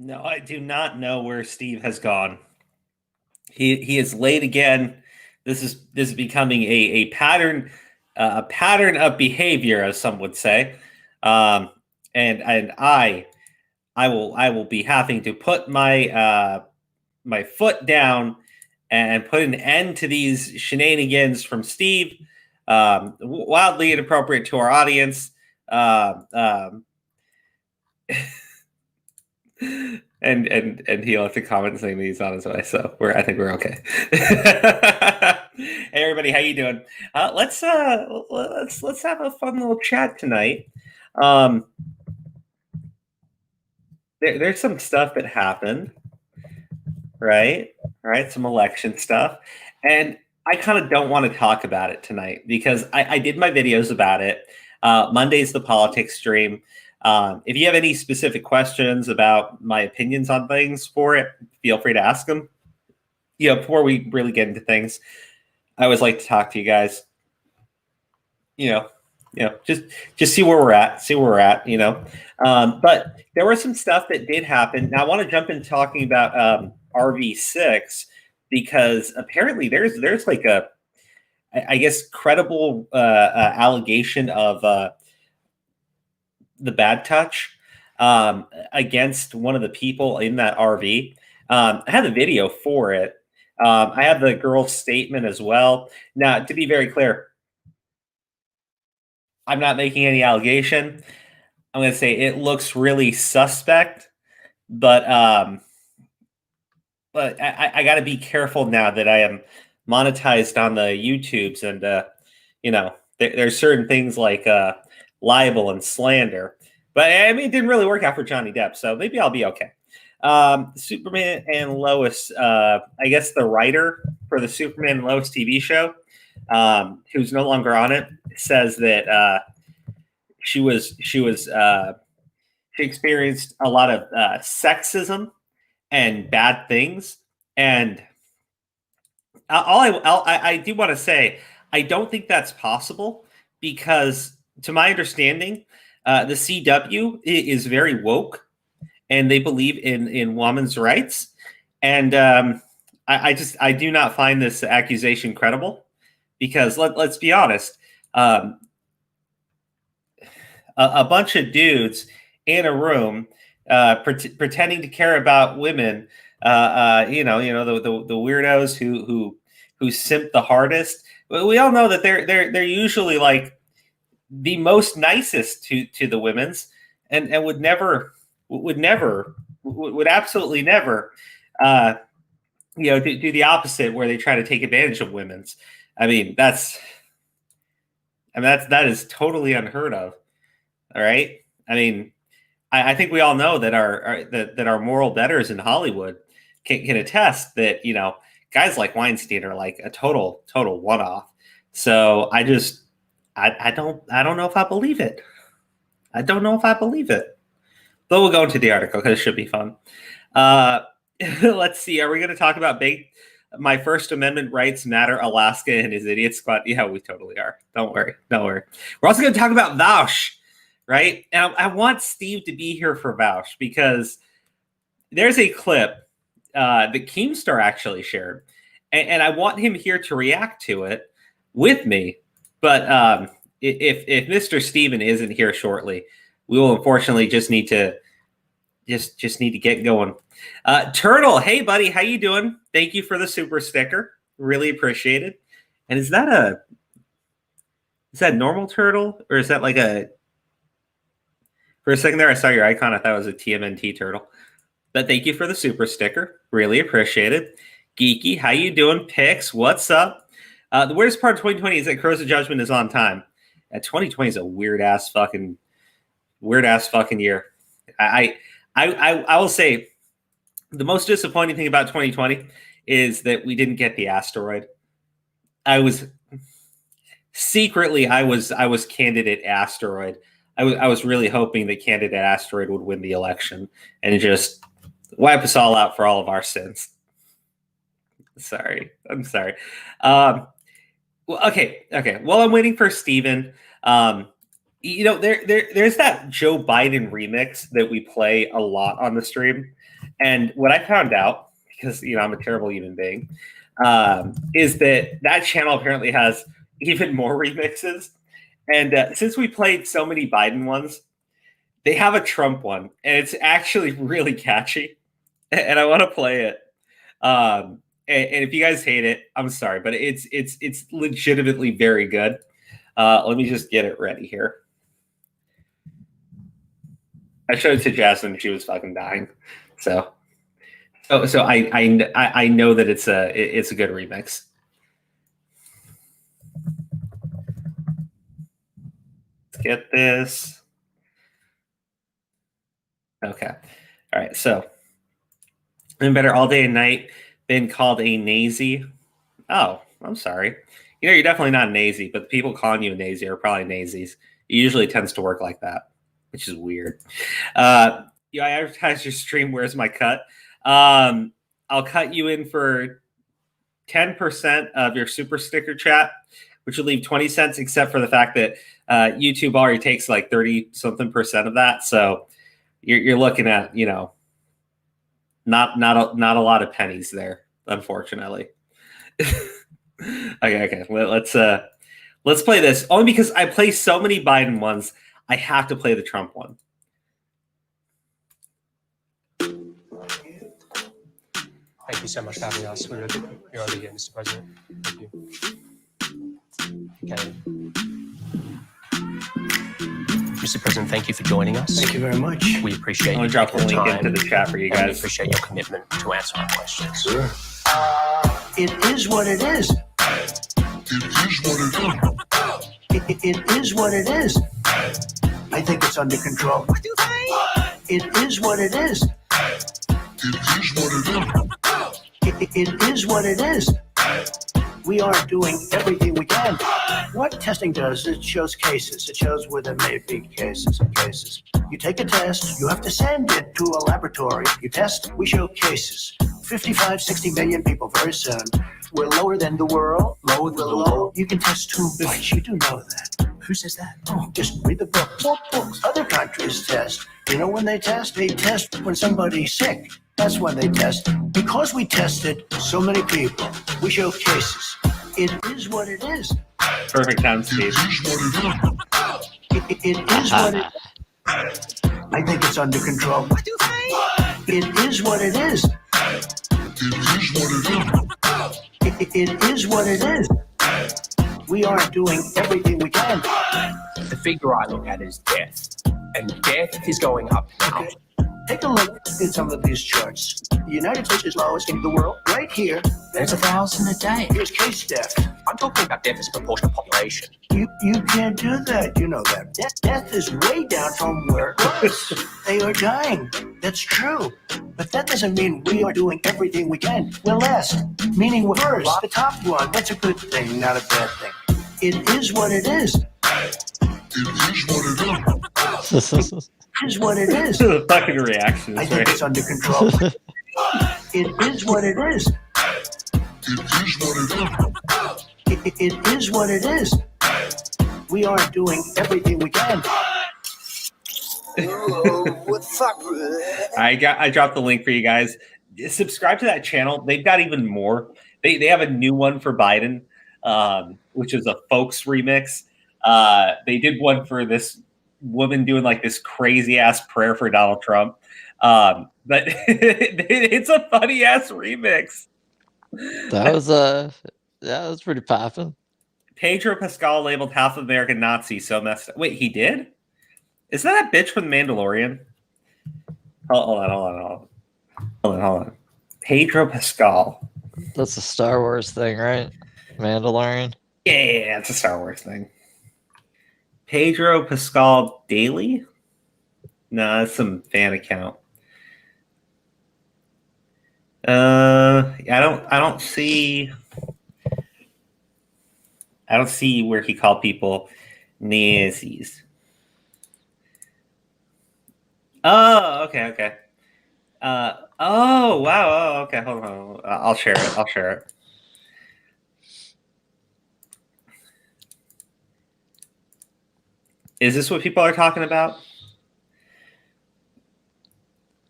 No, I do not know where Steve has gone. He is late again. This is becoming a pattern of behavior, as some would say. Um, and I will be having to put my foot down and put an end to these shenanigans from Steve. Wildly inappropriate to our audience. Uh, um, and he left a comment saying that he's on his way, so I think we're okay. Hey everybody, how you doing? Let's have a fun little chat tonight. Um, there's some stuff that happened, right? Right, some election stuff, and I kind of don't want to talk about it tonight because I did my videos about it. Monday's the politics stream. If you have any specific questions about my opinions on things for it, feel free to ask them. Before we really get into things, I always like to talk to you guys. Just see where we're at. But there was some stuff that did happen. Now I want to jump in talking about RV6 because apparently there's like I guess credible allegation of the bad touch against one of the people in that RV. I have the video for it. I have the girl's statement as well. Now, to be very clear, I'm not making any allegation. I'm going to say it looks really suspect, but I got to be careful now that I am monetized on the YouTubes, and there's certain things like libel and slander. But I mean, it didn't really work out for Johnny Depp, so maybe I'll be okay. Superman and Lois, I guess the writer for the Superman and Lois TV show, who's no longer on it, says that she experienced a lot of sexism and bad things. And I do want to say, I don't think that's possible because, to my understanding, the CW is very woke and they believe in women's rights. And I do not find this accusation credible because let's be honest, a bunch of dudes in a room pretending to care about women, the weirdos who simp the hardest. We all know that they're usually like the most nicest to the women's, and would absolutely never do the opposite where they try to take advantage of women's. That is totally unheard of. All right. I mean, I think we all know that our moral betters in Hollywood can attest that guys like Weinstein are like a total one off. So I don't know if I believe it. I don't know if I believe it. But we'll go into the article because it should be fun. Let's see. Are we going to talk about my First Amendment rights matter, Alaska and his idiot squad? Yeah, we totally are. Don't worry. We're also going to talk about Vaush, right? And I want Steve to be here for Vaush because there's a clip that Keemstar actually shared, and I want him here to react to it with me. But if Mr. Steven isn't here shortly, we will unfortunately just need to get going. Turtle, hey buddy, how you doing? Thank you for the super sticker. Really appreciate it. And is that normal turtle, or is that like for a second there I saw your icon, I thought it was a TMNT turtle. But thank you for the super sticker. Really appreciate it. Geeky, how you doing? Pix, what's up? The weirdest part of 2020 is that Crows of Judgment is on time. 2020 is a weird ass fucking year. I will say the most disappointing thing about 2020 is that we didn't get the asteroid. I was candidate asteroid. I was really hoping that candidate asteroid would win the election and just wipe us all out for all of our sins. I'm sorry. Well, okay. While I'm waiting for Steven, You know, there's that Joe Biden remix that we play a lot on the stream, and what I found out, because I'm a terrible human being, is that channel apparently has even more remixes, and since we played so many Biden ones, they have a Trump one, and it's actually really catchy, and I want to play it. And if you guys hate it, I'm sorry, but it's legitimately very good. Let me just get it ready here. I showed it to Jasmine; she was fucking dying. So I know that it's a good remix. Let's get this. Okay. All right. So, been better all day and night. Been called a nazi. Oh, I'm sorry. You're definitely not a nazi, but the people calling you a nazi are probably nazis. It usually tends to work like that, which is weird. I advertise your stream. Where's my cut? I'll cut you in for 10% of your super sticker chat, which would leave 20 cents, except for the fact that YouTube already takes like 30 something percent of that. So you're looking at, not a lot of pennies there, unfortunately. Okay. Let's play this. Only because I play so many Biden ones, I have to play the Trump one. Thank you so much for having us. We're over here, Mr. President. Thank you. Okay. Mr. President, thank you for joining us. Thank you very much. We appreciate you. I'm going to drop the link into the chat for you guys. We appreciate your commitment to answer our questions. Sure. It is what it is. It is what it is. It is what it is. I think it's under control. What do you say? It is what it is. It is what it is. It is what it is. We are doing everything we can. What testing does, it shows cases. It shows where there may be cases and cases. You take a test, you have to send it to a laboratory. You test, we show cases. 55, 60 million people very soon. We're lower than the world. Lower than the world. You can test too much. You do know that. Who says that? Oh, just read the books. What books? Other countries test. You know when they test? They test when somebody's sick. That's when they test. Because we tested so many people, we show cases. It is what it is. Perfect time, Steve. It is what it is. I think it's under control. What do you say? It is what it is. It is what it is. It is what it is. We are doing everything we can. The figure I look at is death. And death is going up now. Okay. Take a look at some of these charts. The United States is lowest in the world. Right here, There's 1,000 a day. here's case death. I'm talking about death as a proportion of population. You can't do that. You know that. Death is way down from where it was. They are dying. That's true. But that doesn't mean we are doing everything we can. We're last, meaning we're first, the top one. That's a good thing, not a bad thing. It is what it is. It is what it is. It is what it is. The fucking reactions, I think right? it's under control. It is what it is. It is what it is. It is what it is. We are doing everything we can. What the fuck? I dropped the link for you guys. Subscribe to that channel. They've got even more. They have a new one for Biden, which is a folks remix. They did one for this woman doing like this crazy ass prayer for Donald Trump. But it's a funny ass remix. That was pretty poppin'. Pedro Pascal labeled half of American Nazi, so messed up. Wait, he did? Is that a bitch from The Mandalorian? Hold on. Pedro Pascal. That's a Star Wars thing, right? Mandalorian. Yeah, it's a Star Wars thing. Pedro Pascal Daily? No, that's some fan account. I don't see where he called people Nazis. Oh, okay. Oh, wow. Oh, okay, hold on. I'll share it. Is this what people are talking about?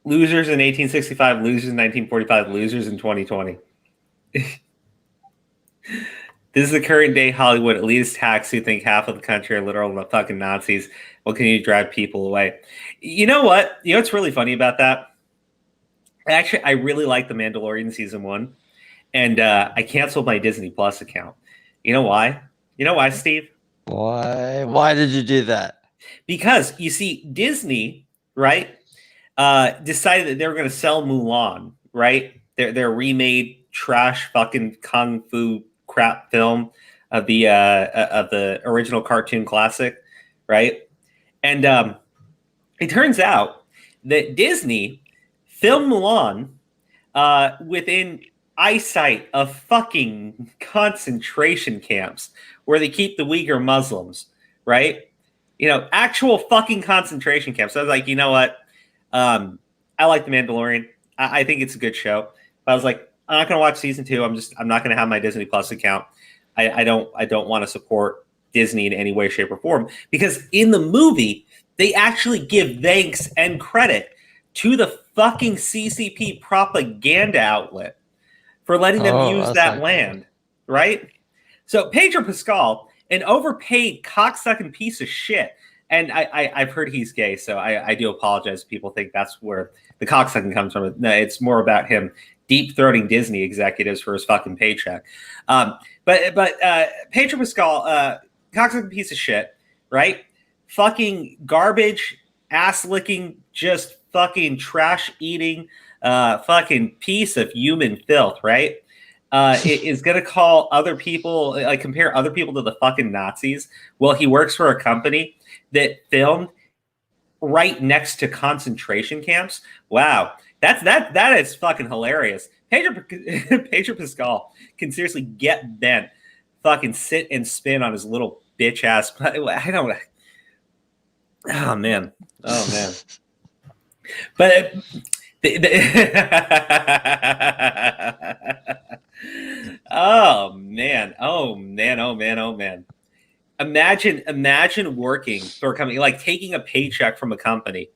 Losers in 1865, losers in 1945, losers in 2020. This is the current day Hollywood elitist hacks who think half of the country are literal fucking Nazis. Will continue to drive people away. You know what? You know what's really funny about that? Actually, I really like The Mandalorian season 1, and I canceled my Disney Plus account. You know why? You know why, Steve? Why? Why did you do that? Because you see, Disney, right, decided that they were going to sell Mulan, right? Their remade trash fucking kung fu crap film of the original cartoon classic, right? And it turns out that Disney filmed Mulan within eyesight of fucking concentration camps where they keep the Uyghur Muslims, right? You know, actual fucking concentration camps. So I was like, you know what? I like The Mandalorian. I think it's a good show. But I was like, I'm not going to watch season 2. I'm not going to have my Disney Plus account. I don't want to support Disney in any way, shape, or form, because in the movie they actually give thanks and credit to the fucking CCP propaganda outlet for letting them use that land, right? So Pedro Pascal, an overpaid cocksucking piece of shit, and I've heard he's gay, so I do apologize if people think that's where the cocksucking comes from. No, it's more about him deep-throating Disney executives for his fucking paycheck. But Pedro Pascal, cocksucking piece of shit, right? Fucking garbage, ass-licking, just fucking trash-eating, fucking piece of human filth, right? Is going to call other people, like compare other people to the fucking Nazis. Well, he works for a company that filmed right next to concentration camps. Wow. That is fucking hilarious. Pedro Pascal can seriously get bent, fucking sit and spin on his little bitch ass. I don't. Oh man. But oh man. Imagine working for a company, like taking a paycheck from a company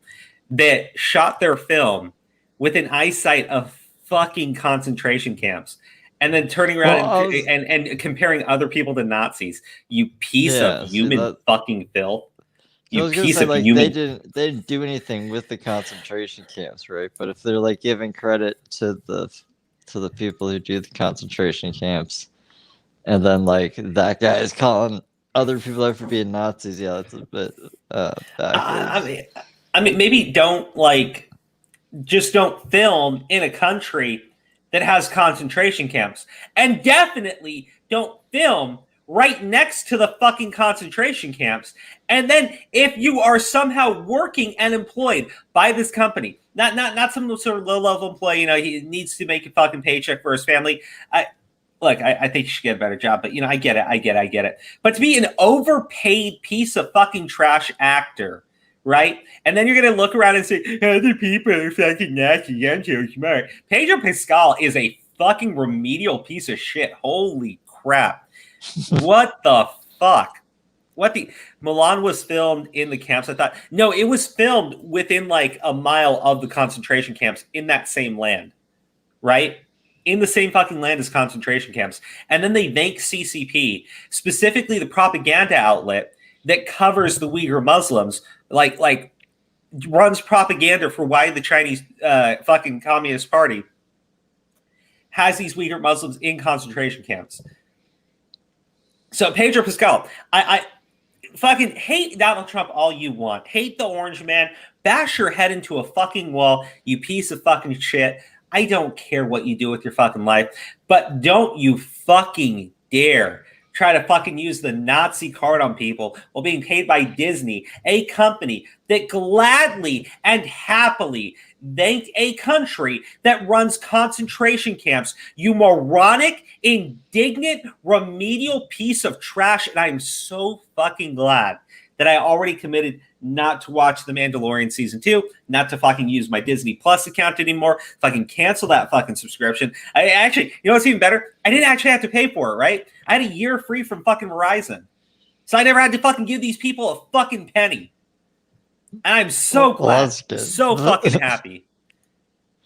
that shot their film within eyesight of fucking concentration camps, and then turning around and comparing other people to Nazis. You piece of human fucking filth. You piece of human. They didn't do anything with the concentration camps, right? But if they're like giving credit to the people who do the concentration camps, and then like that guy is calling other people out for being Nazis, yeah, that's a bit backwards. I mean, maybe don't film in a country that has concentration camps, and definitely don't film right next to the fucking concentration camps. And then if you are somehow working and employed by this company, not some sort of low-level employee, you know, he needs to make a fucking paycheck for his family. I think you should get a better job, but, you know, I get it. But to be an overpaid piece of fucking trash actor, right? And then you're going to look around and say, other people are fucking nasty, I'm so smart. Pedro Pascal is a fucking remedial piece of shit. Holy crap. What the fuck? Milan was filmed in the camps, I thought. No, it was filmed within like a mile of the concentration camps in that same land, right? In the same fucking land as concentration camps. And then they thank CCP, specifically the propaganda outlet that covers the Uyghur Muslims, like runs propaganda for why the Chinese fucking Communist Party has these Uyghur Muslims in concentration camps. So Pedro Pascal, I fucking hate Donald Trump all you want. Hate the orange man. Bash your head into a fucking wall, you piece of fucking shit. I don't care what you do with your fucking life, but don't you fucking dare try to fucking use the Nazi card on people while being paid by Disney, a company that gladly and happily thanked a country that runs concentration camps. You moronic, indignant, remedial piece of trash. And I'm so fucking glad that I already committed not to watch The Mandalorian season 2, not to fucking use my Disney Plus account anymore, fucking cancel that fucking subscription. I actually, you know what's even better? I didn't actually have to pay for it, right? I had a year free from fucking Verizon. So I never had to fucking give these people a fucking penny. And I'm so glad. that's good. So fucking happy.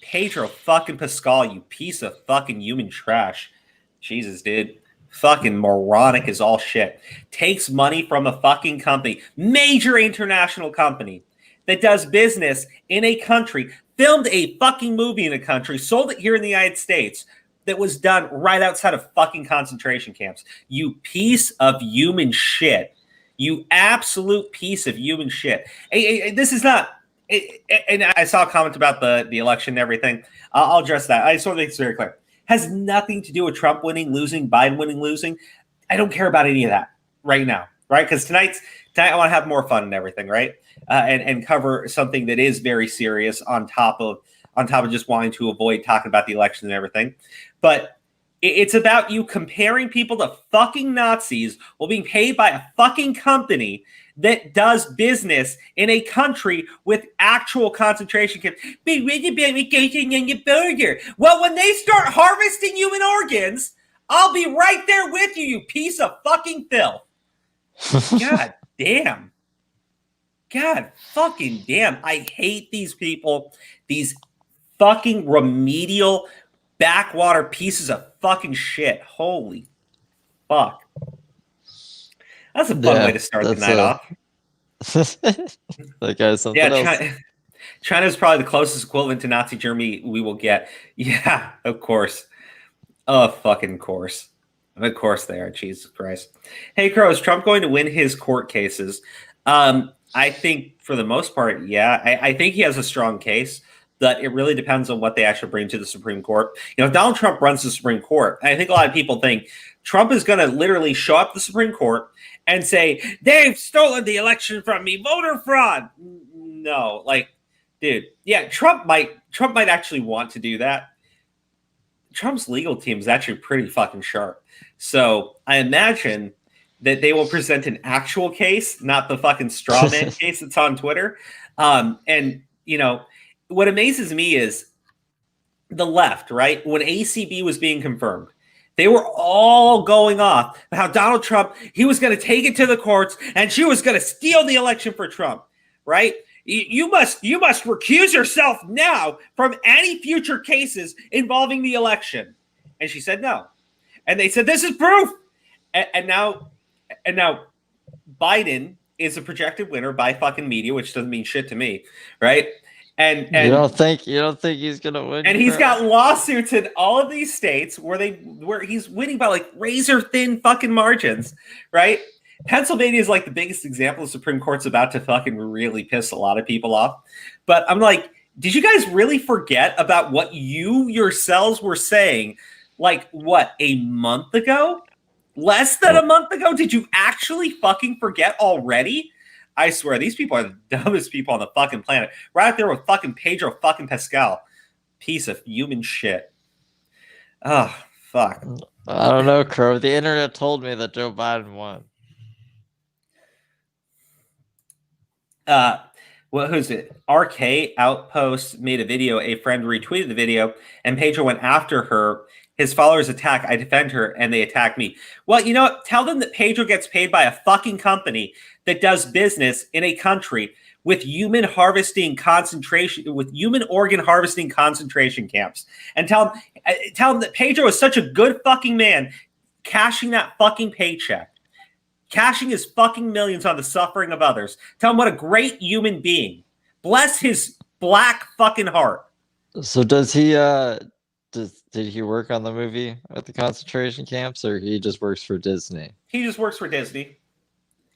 Pedro fucking Pascal, you piece of fucking human trash. Jesus, dude. Fucking moronic as all shit. Takes money from a fucking company, major international company, that does business in a country, filmed a fucking movie in a country, sold it here in the United States, that was done right outside of fucking concentration camps. You piece of human shit. You absolute piece of human shit. This is not... And I saw a comment about the election and everything. I'll address that. I just want to make this very clear. Has nothing to do with Trump winning, losing, Biden winning, losing. I don't care about any of that right now, right? Because tonight I want to have more fun and everything, right? And cover something that is very serious on top of just wanting to avoid talking about the election and everything. But it's about you comparing people to fucking Nazis while being paid by a fucking company that does business in a country with actual concentration camps. Be ready about vacation in your burger. Well, when they start harvesting human organs, I'll be right there with you, you piece of fucking filth. God damn. God fucking damn. I hate these people. These fucking remedial backwater pieces of fucking shit. Holy fuck. That's a fun way to start the night off. That guy's something else. China's probably the closest equivalent to Nazi Germany we will get. Yeah, of course. Of fucking course. Of course they are. Jesus Christ. Hey, Crow, is Trump going to win his court cases? I think for the most part, yeah. I think he has a strong case, but it really depends on what they actually bring to the Supreme Court. You know, if Donald Trump runs the Supreme Court, I think a lot of people think Trump is going to literally show up the Supreme Court and say, they've stolen the election from me, voter fraud. No, like, dude, yeah, Trump might actually want to do that. Trump's legal team is actually pretty fucking sharp. So I imagine that they will present an actual case, not the fucking straw man case that's on Twitter. And, you know, what amazes me is the left, right? When ACB was being confirmed, they were all going off how Donald Trump, he was going to take it to the courts and she was going to steal the election for Trump, right? You must recuse yourself now from any future cases involving the election. And she said no. And they said, this is proof. And now Biden is a projected winner by fucking media, which doesn't mean shit to me, right? And you don't think he's gonna win? And he's got lawsuits in all of these states where he's winning by like razor thin fucking margins, right? Pennsylvania is like the biggest example. The Supreme Court's about to fucking really piss a lot of people off. But I'm like, did you guys really forget about what you yourselves were saying? Like what, a month ago? Less than a month ago? Did you actually fucking forget already? I swear, these people are the dumbest people on the fucking planet. Right there with fucking Pedro fucking Pascal. Piece of human shit. Oh, fuck. I don't know, Crow. The internet told me that Joe Biden won. Well, who's it? RK Outpost made a video. A friend retweeted the video, and Pedro went after her. His followers attack. I defend her, and they attack me. Well, you know what? Tell them that Pedro gets paid by a fucking company that does business in a country with human organ harvesting concentration camps, and tell them that Pedro is such a good fucking man, cashing that fucking paycheck, cashing his fucking millions on the suffering of others. Tell him what a great human being. Bless his black fucking heart. So does he? Did he work on the movie at the concentration camps, or he just works for Disney? He just works for Disney.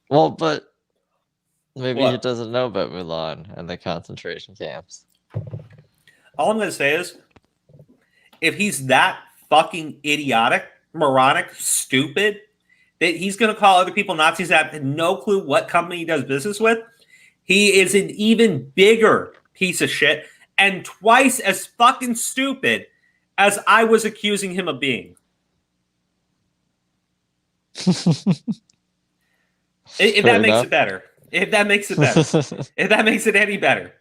Well, but maybe What? he doesn't know about Mulan and the concentration camps. All I'm going to say is, if he's that fucking idiotic, moronic, stupid, that he's going to call other people Nazis that have no clue what company he does business with, he is an even bigger piece of shit and twice as fucking stupid as I was accusing him of being. If that makes it better. If that makes it better. If that makes it any better.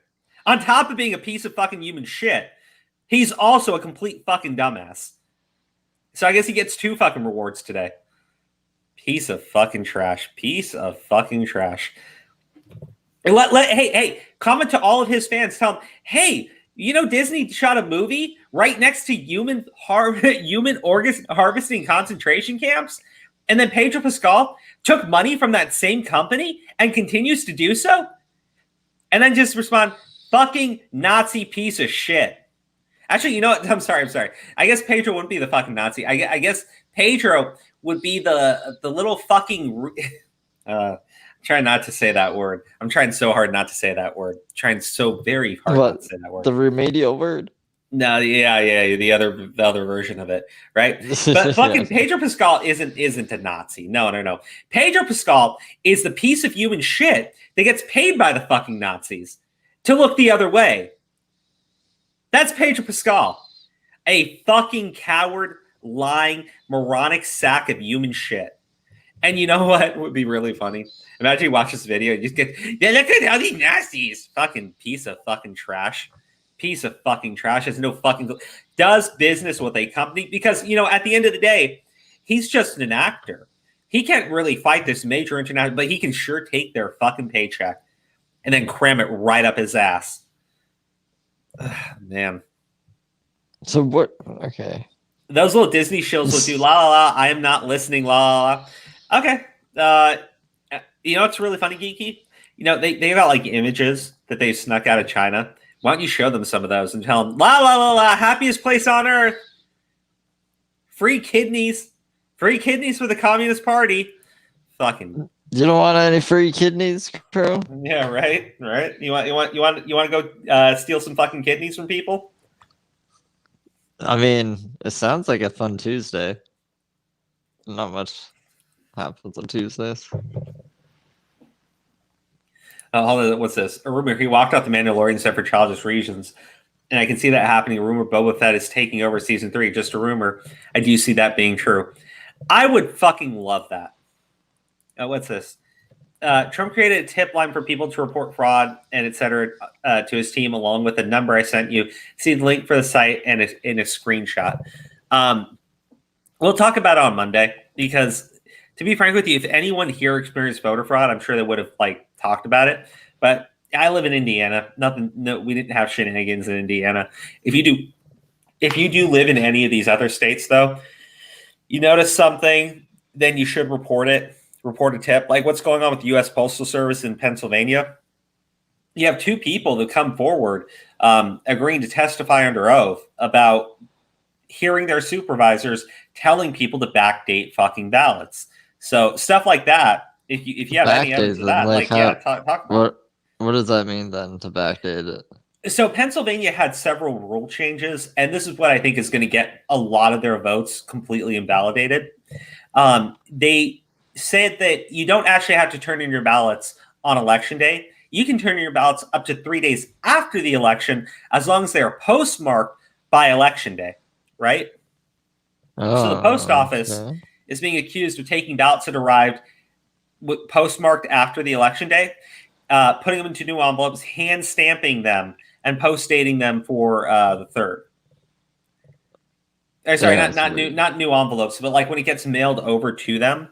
On top of being a piece of fucking human shit, he's also a complete fucking dumbass. So I guess he gets 2 fucking rewards today. Piece of fucking trash. Piece of fucking trash. Hey, comment to all of his fans. Tell them, hey, you know Disney shot a movie right next to human harvesting concentration camps, and then Pedro Pascal took money from that same company and continues to do so, and then just respond, fucking Nazi piece of shit. Actually, you know what? I'm sorry. I guess Pedro wouldn't be the fucking Nazi. I guess Pedro would be the little fucking. Trying not to say that word. I'm trying so hard not to say that word. Trying so very hard not to say that word. The remedial word? No, yeah, the other version of it, right? But fucking Pedro Pascal isn't a Nazi. No. Pedro Pascal is the piece of human shit that gets paid by the fucking Nazis to look the other way. That's Pedro Pascal, a fucking coward, lying, moronic sack of human shit. And you know what would be really funny? Imagine you watch this video, you just get, yeah, look at all these Nazis. Fucking piece of fucking trash. Piece of fucking trash. Has no fucking, does business with a company. Because, you know, at the end of the day, he's just an actor. He can't really fight this major international, but he can sure take their fucking paycheck and then cram it right up his ass. Ugh, man. So what? Okay. Those little Disney shows will do la la la. I am not listening. La la la. Okay. You know what's really funny, Geeky? You know, they got like images that they snuck out of China. Why don't you show them some of those and tell them, la la la la, happiest place on earth. Free kidneys for the Communist Party. Fucking. You don't want any free kidneys, bro? Yeah, right. You want to go steal some fucking kidneys from people? I mean, it sounds like a fun Tuesday. Not much happens on Tuesdays. Hold on, what's this? A rumor he walked off the Mandalorian set for childish reasons, and I can see that happening. A rumor Boba Fett is taking over season 3. Just a rumor. I do see that being true. I would fucking love that. What's this? Trump created a tip line for people to report fraud and etc. To his team, along with the number I sent you. See the link for the site and in a screenshot. We'll talk about it on Monday because, to be frank with you, if anyone here experienced voter fraud, I'm sure they would have talked about it. But I live in Indiana. We didn't have shenanigans in Indiana. If you do live in any of these other states, though, you notice something, then you should report it. Report a tip, like what's going on with the U.S. Postal Service in Pennsylvania. You have 2 people that come forward agreeing to testify under oath about hearing their supervisors telling people to backdate fucking ballots. So stuff like that. If you have any evidence of that, talk about it. What does that mean then, to backdate it? So Pennsylvania had several rule changes, and this is what I think is going to get a lot of their votes completely invalidated. They said that you don't actually have to turn in your ballots on election day. You can turn in your ballots up to 3 days after the election, as long as they are postmarked by election day, right? So the post office is being accused of taking ballots that arrived postmarked after the election day, putting them into new envelopes, hand stamping them, and post dating them for the 3rd. Sorry, not new envelopes, but when it gets mailed over to them.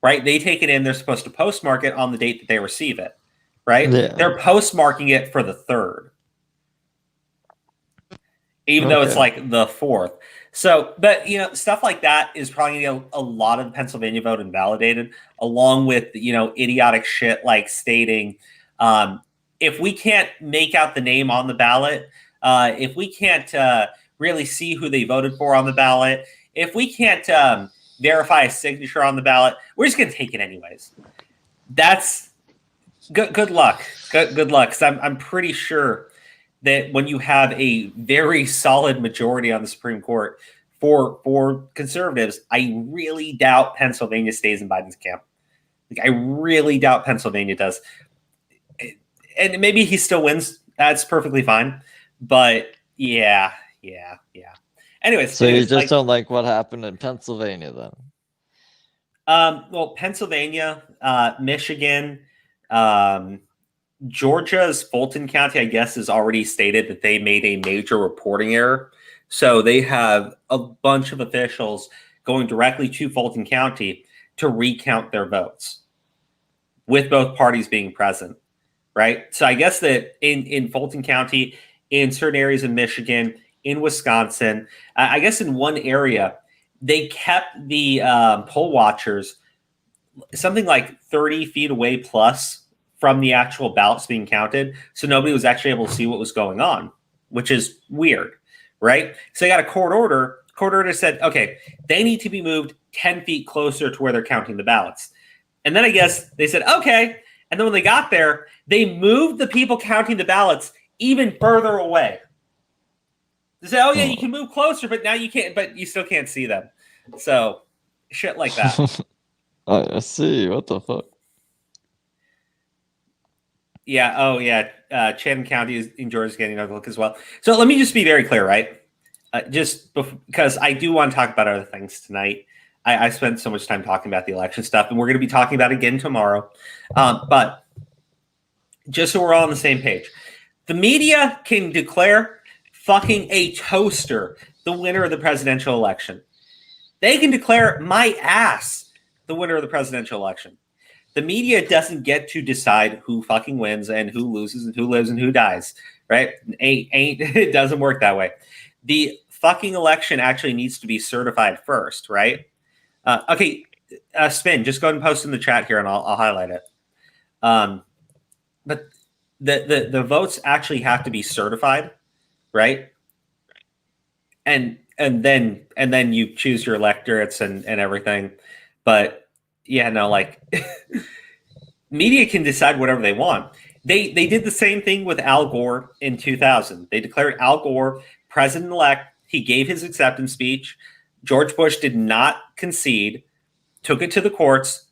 Right, they take it in. They're supposed to postmark it on the date that they receive it. Right, They're postmarking it for the 3rd, even though it's the 4th. So, but stuff like that is probably going to get a lot of the Pennsylvania vote invalidated, along with idiotic shit like stating, if we can't make out the name on the ballot, if we can't really see who they voted for on the ballot, if we can't verify a signature on the ballot, we're just going to take it anyways. That's good luck. Good luck. Because I'm pretty sure that when you have a very solid majority on the Supreme Court for conservatives, I really doubt Pennsylvania stays in Biden's camp. I really doubt Pennsylvania does. And maybe he still wins. That's perfectly fine. But yeah. Anyways, so you just don't like what happened in Pennsylvania, then? Well, Pennsylvania, Michigan, Georgia's Fulton County, I guess, has already stated that they made a major reporting error. So they have a bunch of officials going directly to Fulton County to recount their votes with both parties being present, right? So I guess that in Fulton County, in certain areas of Michigan, in Wisconsin, I guess in one area, they kept the poll watchers something like 30 feet away plus from the actual ballots being counted. So nobody was actually able to see what was going on, which is weird, right? So they got a court order. Court order said, okay, they need to be moved 10 feet closer to where they're counting the ballots. And then I guess they said, okay. And then when they got there, they moved the people counting the ballots even further away. They said, oh, yeah, you can move closer, but now you can't, but you still can't see them. So shit like that. I see. What the fuck? Yeah. Oh, yeah. Chatham County in Georgia is getting another look as well. So let me just be very clear, right? Because I do want to talk about other things tonight. I spent so much time talking about the election stuff, and we're going to be talking about it again tomorrow. But just so we're all on the same page, the media can declare fucking a toaster the winner of the presidential election. They can declare my ass the winner of the presidential election. The media doesn't get to decide who fucking wins and who loses and who lives and who dies, right? It doesn't work that way. The fucking election actually needs to be certified first, right? Okay, Spin, just go ahead and post in the chat here and I'll highlight it. But the votes actually have to be certified, right? And then you choose your electorates and everything. But yeah, no, like media can decide whatever they want. They did the same thing with Al Gore in 2000. They declared Al Gore president-elect. He gave his acceptance speech. George Bush did not concede, took it to the courts.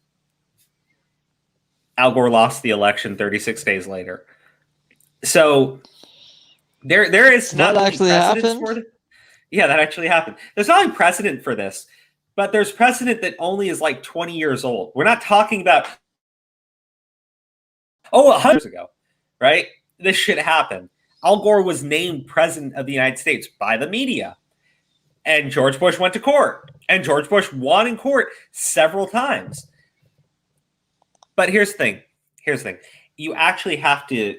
Al Gore lost the election 36 days later. So there is not that actually happened. Yeah, that actually happened. There's not only precedent for this, but there's precedent that only is like 20 years old. We're not talking about 100 years ago, right? This shit happened. Al Gore was named president of the United States by the media. And George Bush went to court. And George Bush won in court several times. But here's the thing. You actually have to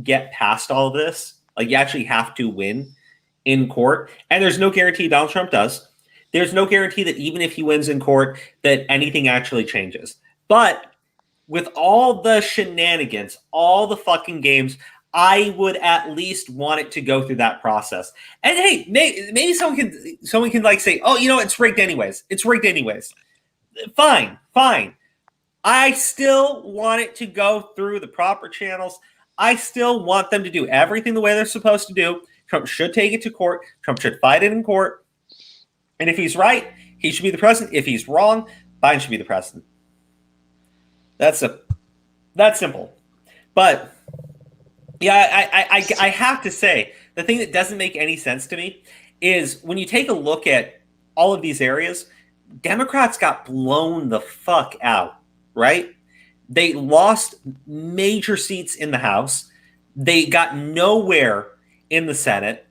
get past all of this. Like, you actually have to win in court. And there's no guarantee Donald Trump does. There's no guarantee that even if he wins in court, that anything actually changes. But with all the shenanigans, all the fucking games, I would at least want it to go through that process. And hey, maybe someone can like say, oh, you know, it's rigged anyways. It's rigged anyways. Fine. I still want it to go through the proper channels. I still want them to do everything the way they're supposed to do. Trump should take it to court. Trump should fight it in court. And if he's right, he should be the president. If he's wrong, Biden should be the president. That's simple. But yeah, I have to say, the thing that doesn't make any sense to me is when you take a look at all of these areas, Democrats got blown the fuck out, right? They lost major seats in the House. They got nowhere in the Senate.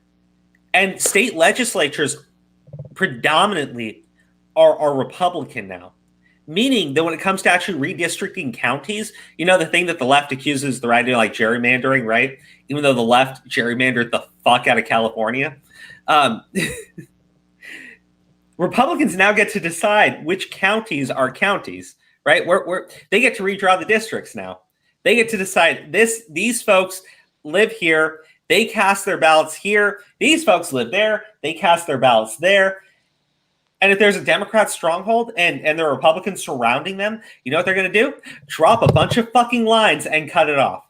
And state legislatures predominantly are Republican now. Meaning that when it comes to actually redistricting counties, you know, the thing that the left accuses the right of, like gerrymandering, right? Even though the left gerrymandered the fuck out of California. Republicans now get to decide which counties are counties, right? Where they get to redraw the districts now. They get to decide these folks live here. They cast their ballots here. These folks live there. They cast their ballots there. And if there's a Democrat stronghold and there are Republicans surrounding them, you know what they're going to do? Drop a bunch of fucking lines and cut it off.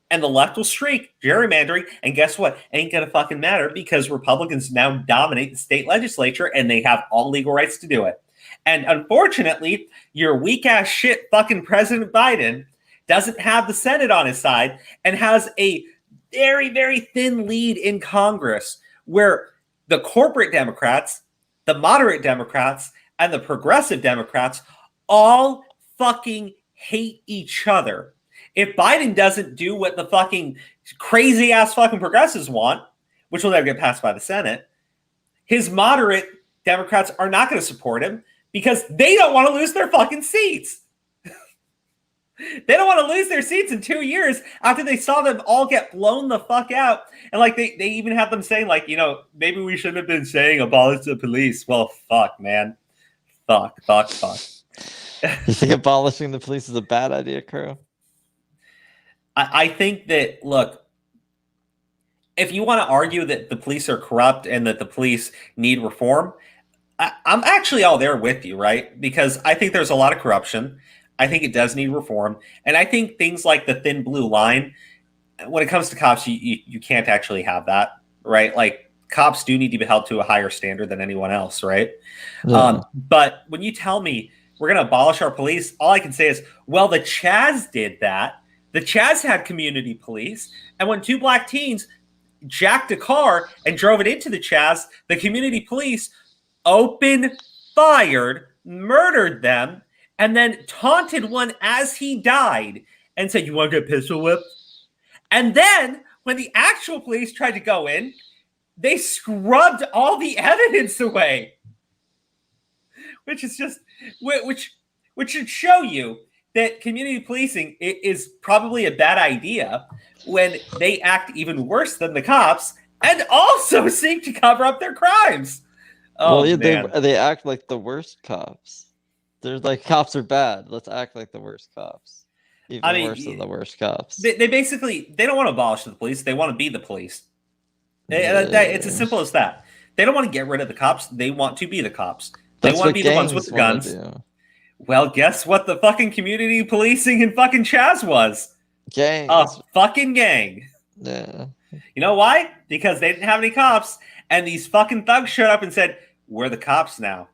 And the left will shriek, gerrymandering, and guess what? Ain't going to fucking matter because Republicans now dominate the state legislature and they have all legal rights to do it. And unfortunately, your weak-ass shit fucking President Biden doesn't have the Senate on his side and has a very, very thin lead in Congress where the corporate Democrats, the moderate Democrats, and the progressive Democrats all fucking hate each other. If Biden doesn't do what the fucking crazy-ass fucking progressives want, which will never get passed by the Senate, his moderate Democrats are not going to support him because they don't want to lose their fucking seats. They don't want to lose their seats in 2 years after they saw them all get blown the fuck out. And like they even have them saying, like, you know, maybe we shouldn't have been saying abolish the police. Well, fuck, man. Fuck. You think abolishing the police is a bad idea, Crow? I think that, look, if you want to argue that the police are corrupt and that the police need reform, I'm actually all there with you, right? Because I think there's a lot of corruption. I think it does need reform. And I think things like the thin blue line, when it comes to cops, you can't actually have that, right? Like, cops do need to be held to a higher standard than anyone else, right? Yeah. But when you tell me we're going to abolish our police, all I can say is, well, the Chaz did that. The Chaz had community police. And when 2 black teens jacked a car and drove it into the Chaz, the community police fired, murdered them, and then taunted one as he died and said, you want to get pistol whipped? And then when the actual police tried to go in, they scrubbed all the evidence away. Which is just, which should show you that community policing is probably a bad idea when they act even worse than the cops and also seek to cover up their crimes. Oh, well, yeah, man. they act like the worst cops. They're like, cops are bad. Let's act like the worst cops. Even worse than the worst cops. They basically, they don't want to abolish the police. They want to be the police. It's as simple as that. They don't want to get rid of the cops. They want to be the cops. They want to be the ones with the guns. Well, guess what the fucking community policing in fucking Chaz was? Gangs. A fucking gang. Yeah. You know why? Because they didn't have any cops, and these fucking thugs showed up and said, we're the cops now.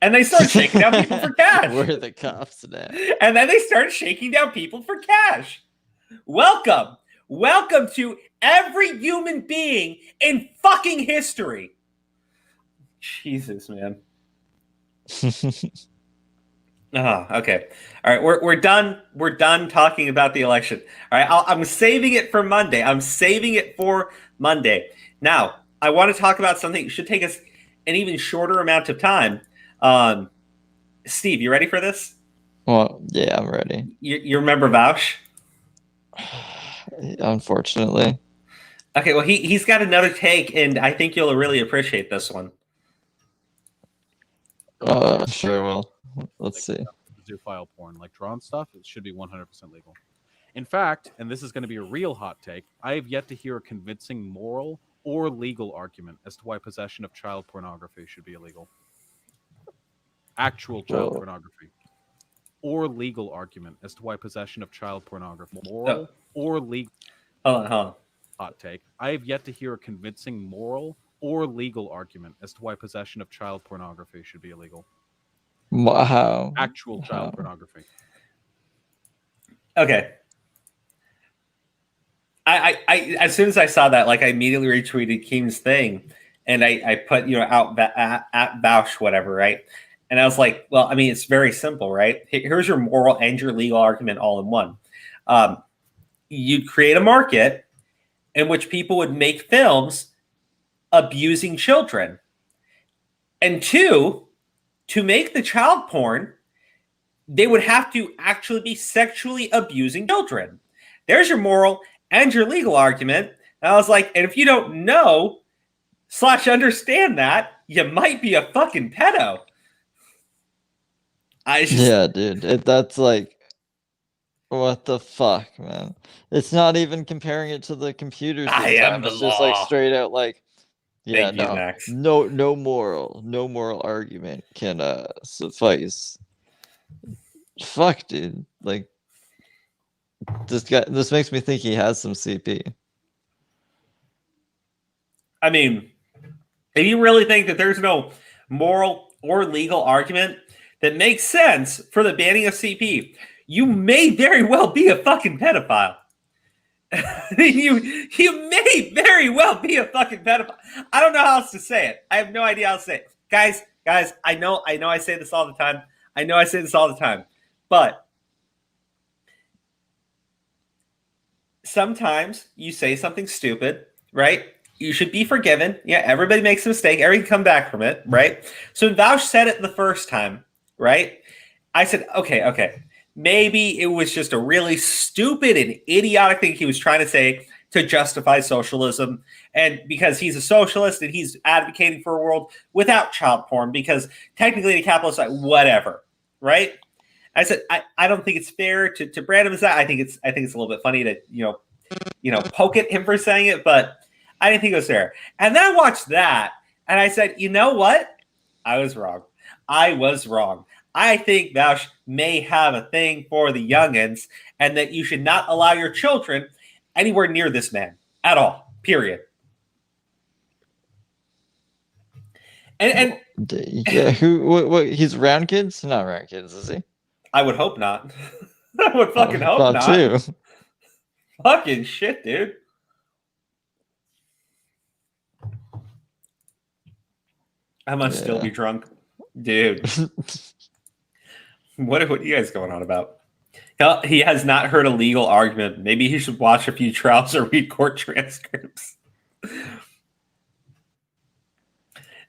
And they started shaking down people for cash. We're the cops now. And then they started shaking down people for cash. Welcome. Welcome to every human being in fucking history. Jesus, man. Okay. All right, we're done. We're done talking about the election. All right, I'm saving it for Monday. Now, I want to talk about something that should take us an even shorter amount of time. Steve, you ready for this? Well, yeah, I'm ready. You remember Vaush? Unfortunately. Okay, well, he's got another take, and I think you'll really appreciate this one. Sure will. Let's see. Zoophile porn, like drawn stuff, it should be 100% legal. In fact, and this is going to be a real hot take, I have yet to hear a convincing moral or legal argument as to why possession of child pornography should be illegal. Actual child pornography. Or legal argument as to why possession of child pornography, moral or legal. Hold on. Hot take. I have yet to hear a convincing moral or legal argument as to why possession of child pornography should be illegal. Wow. Actual child pornography. Okay. I as soon as I saw that, like, I immediately retweeted Keem's thing, and I put, out at Vaush, whatever, right? And I was like, well, I mean, it's very simple, right? Here's your moral and your legal argument all in one. You'd create a market in which people would make films abusing children. And 2, to make the child porn, they would have to actually be sexually abusing children. There's your moral and your legal argument. And I was like, and if you don't know / understand that, you might be a fucking pedo. Yeah, dude. That's like, what the fuck, man? It's not even comparing it to the computers. I am the It's just like straight out like, yeah, Thank you, Max. no moral argument can suffice. Fuck, dude. Like, this makes me think he has some CP. I mean, if you really think that there's no moral or legal argument that makes sense for the banning of CP, you may very well be a fucking pedophile. you may very well be a fucking pedophile. I don't know how else to say it. I have no idea how to say it. Guys, I know I say this all the time. But sometimes you say something stupid, right? you should be forgiven. Yeah, everybody makes a mistake. Everybody can come back from it, right? So when Vaush said it the first time, right? I said, okay. Maybe it was just a really stupid and idiotic thing he was trying to say to justify socialism. And because he's a socialist and he's advocating for a world without child porn, because technically the capitalists are like, whatever, right? I said, I don't think it's fair to brand him as that. I think it's a little bit funny to, poke at him for saying it, but I didn't think it was fair. And then I watched that and I said, you know what? I was wrong. I think Vaush may have a thing for the youngins and that you should not allow your children anywhere near this man at all, period. And yeah, what he's around kids? Not around kids, is he? I would hope not. I would fucking hope not. Too. Fucking shit, dude. I must still be drunk. Dude. What are you guys going on about? He has not heard a legal argument. Maybe he should watch a few trials or read court transcripts.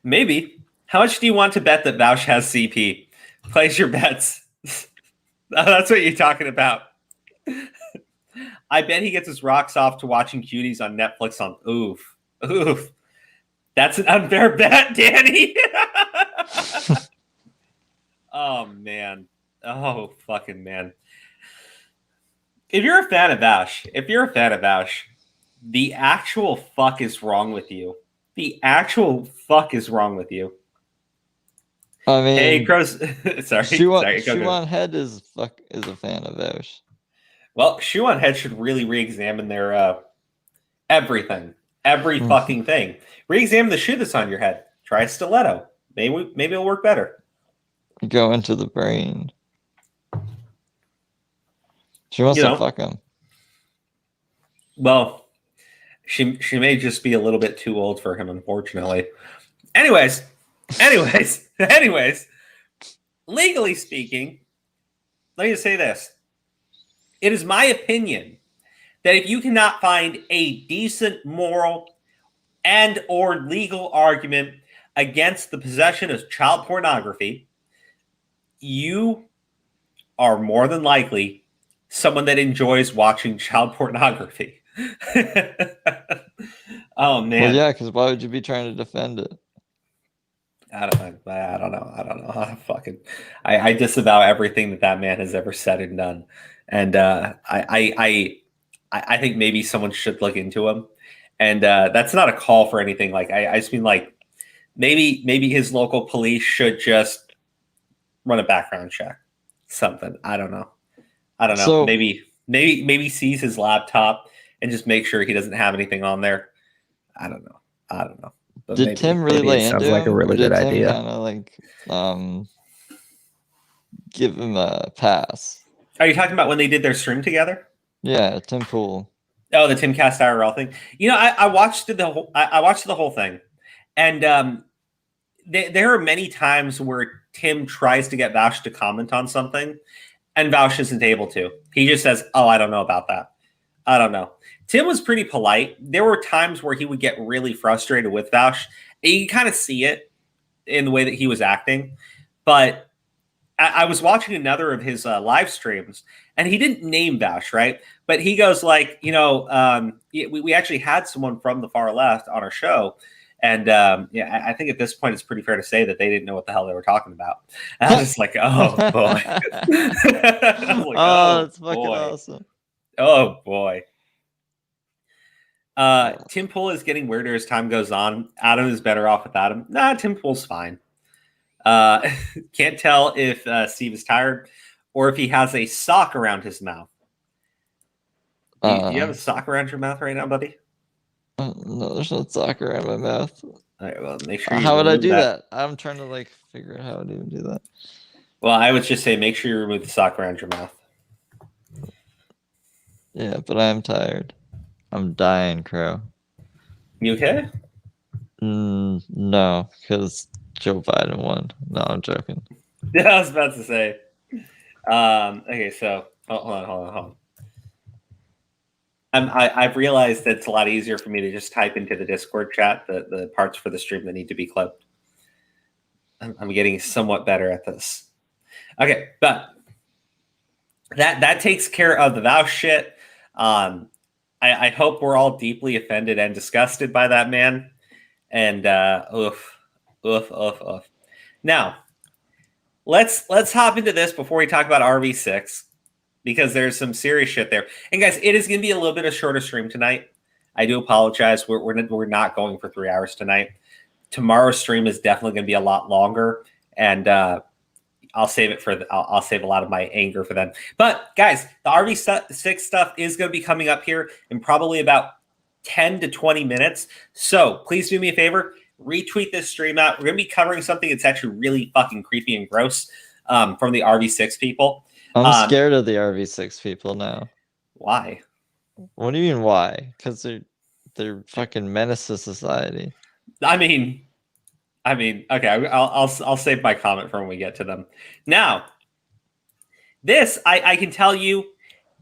Maybe. How much do you want to bet that Vaush has CP? Place your bets. That's what you're talking about. I bet he gets his rocks off to watching cuties on Netflix on oof. That's an unfair bet, Danny. Oh, man. Oh, fucking man. If you're a fan of Vaush, the actual fuck is wrong with you. I mean, hey, Crows. sorry. Shoe on Head is a fan of Vaush. Well, Shoe on Head should really re-examine their everything. Every fucking thing. Re-examine the shoe that's on your head. Try a stiletto. Maybe it'll work better. Go into the brain. She wants to fuck him. Well, she may just be a little bit too old for him, unfortunately. Anyways, legally speaking, let me just say this. It is my opinion that if you cannot find a decent moral and or legal argument against the possession of child pornography, you are more than likely someone that enjoys watching child pornography. Oh, man. Well, yeah, because why would you be trying to defend it? I don't know. I disavow everything that man has ever said and done. And I think maybe someone should look into him. And that's not a call for anything. Like I just mean like maybe his local police should just run a background check. Something. I don't know. So, maybe seize his laptop and just make sure he doesn't have anything on there. I don't know. But did Tim really lay into him? Sounds like a really good idea. Kind of like give him a pass. Are you talking about when they did their stream together? Yeah, Tim Pool. Oh, the Timcast IRL thing. I watched the whole thing, and there are many times where Tim tries to get Vaush to comment on something, and Vaush isn't able to. He just says, "Oh, I don't know about that. I don't know." Tim was pretty polite. There were times where he would get really frustrated with Vaush. You can kind of see it in the way that he was acting, but I was watching another of his live streams, and he didn't name Vaush, right? But he goes like, we actually had someone from the far left on our show, and I think at this point it's pretty fair to say that they didn't know what the hell they were talking about. And I was just like, oh boy, that's fucking awesome. Oh boy. Tim Pool is getting weirder as time goes on. Adam is better off without him. Nah, Tim Pool's fine. Can't tell if Steve is tired or if he has a sock around his mouth. Do you have a sock around your mouth right now, buddy? No, there's no sock around my mouth. All right, well, make sure. How would I do that? I'm trying to figure out how to even do that. Well, I would just say make sure you remove the sock around your mouth. Yeah, but I'm tired. I'm dying, Crow. You okay? No, because Joe Biden won. No, I'm joking. Yeah, I was about to say. Okay, so hold on. I've realized that it's a lot easier for me to just type into the Discord chat the parts for the stream that need to be clipped. I'm getting somewhat better at this. Okay, but that takes care of the vow shit. I hope we're all deeply offended and disgusted by that man. And oof. Now, let's hop into this before we talk about RV6, because there's some serious shit there. And guys, it is going to be a little bit of shorter stream tonight. I do apologize. We're not going for 3 hours tonight. Tomorrow's stream is definitely going to be a lot longer, and I'll save it for I'll save a lot of my anger for them. But guys, the RV6 stuff is going to be coming up here in probably about 10 to 20 minutes. So please do me a favor, retweet this stream out. We're going to be covering something that's actually really fucking creepy and gross from the RV6 people. I'm scared of the RV6 people now. Why? What do you mean why? Because they're fucking menace to society. I mean, okay, I'll save my comment for when we get to them. Now, this I can tell you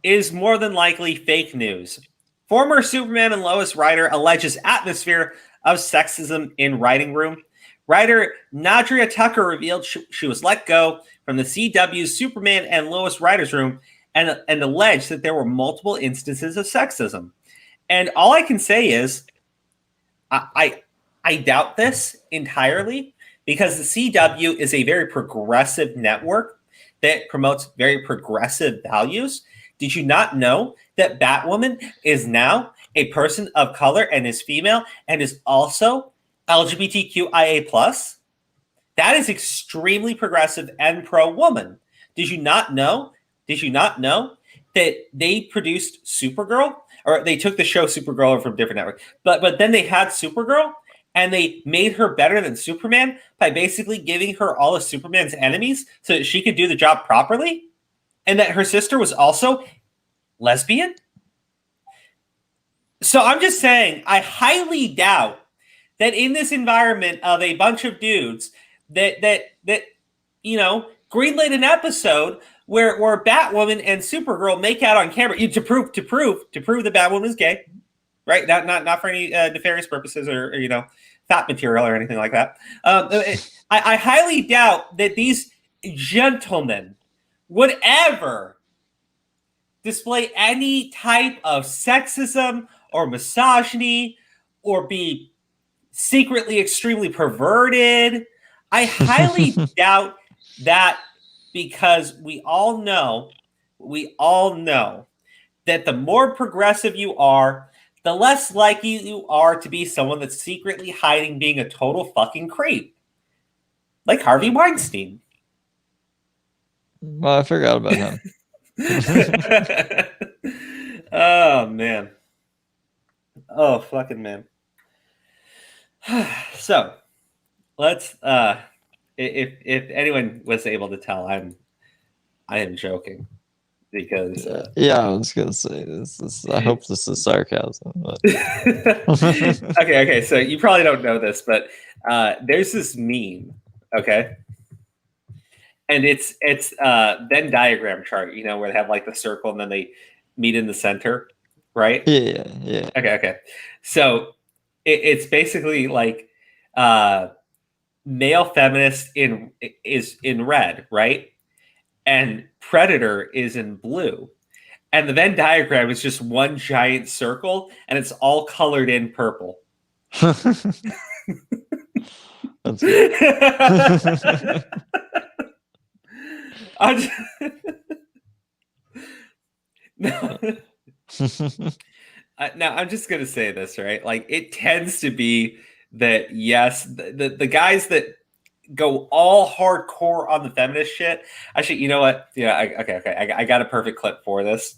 is more than likely fake news. Former Superman and Lois writer alleges atmosphere of sexism in writing room. Writer Nadria Tucker revealed she was let go from the CW's Superman and Lois writers' room and alleged that there were multiple instances of sexism. And all I can say is, I doubt this entirely, because the CW is a very progressive network that promotes very progressive values. Did you not know that Batwoman is now a person of color and is female and is also LGBTQIA+? That is extremely progressive and pro-woman. Did you not know? Did you not know that they produced Supergirl, or they took the show Supergirl over from a different network, but then they had Supergirl and they made her better than Superman by basically giving her all of Superman's enemies so that she could do the job properly, and that her sister was also lesbian? So I'm just saying, I highly doubt that in this environment of a bunch of dudes that you know, greenlit an episode where Batwoman and Supergirl make out on camera to prove that Batwoman is gay, right? Not for any nefarious purposes or you know, fat material or anything like that. I highly doubt that these gentlemen would ever display any type of sexism or misogyny or be secretly extremely perverted. I highly doubt that, because we all know that the more progressive you are, the less likely you are to be someone that's secretly hiding being a total fucking creep. Like Harvey Weinstein. Well, I forgot about him. Oh, man. Oh, fucking man. So, let's if anyone was able to tell, I am joking, because yeah, I was gonna say this. I hope this is sarcasm. But... okay. So you probably don't know this, but there's this meme, okay, and it's Venn diagram chart, you know, where they have like the circle and then they meet in the center, right? Yeah. Okay. So it's basically like male feminist is in red, right? And predator is in blue. And the Venn diagram is just one giant circle, and it's all colored in purple. That's good. Now, I'm just going to say this, right? Like, it tends to be that, yes, the guys that go all hardcore on the feminist shit. Actually, you know what? Yeah, I got a perfect clip for this.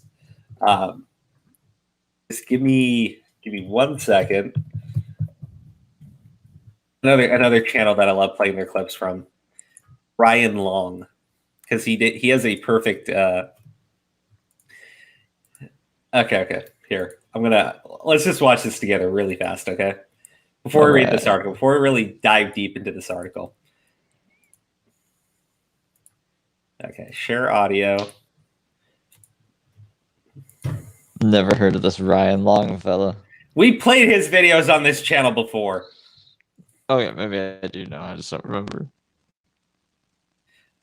Just give me 1 second. Another channel that I love playing their clips from, Ryan Long, because he has a perfect. Okay. Here, let's just watch this together really fast, okay? Before we read this article, before we really dive deep into this article. Okay, share audio. Never heard of this Ryan Longfellow. We played his videos on this channel before. Oh yeah, maybe I do know. I just don't remember.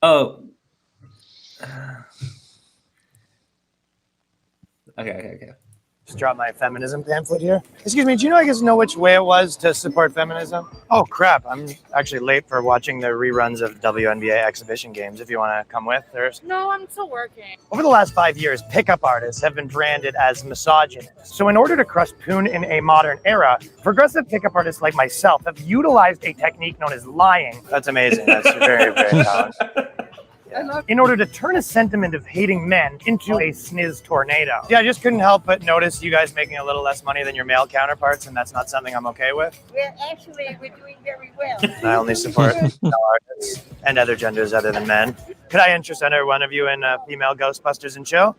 Oh. Okay. Just drop my feminism pamphlet here. Excuse me, do you know which way it was to support feminism? Oh crap, I'm actually late for watching the reruns of WNBA exhibition games. If you want to come with, there's... No, I'm still working. Over the last 5 years, pickup artists have been branded as misogynist. So in order to crush poon in a modern era, progressive pickup artists like myself have utilized a technique known as lying. That's amazing. That's very, very talented. Yeah. In order to turn a sentiment of hating men into a sniz tornado. Yeah, I just couldn't help but notice you guys making a little less money than your male counterparts, and that's not something I'm okay with. We're doing very well. I only support male artists and other genders other than men. Could I interest every one of you in female Ghostbusters and chill?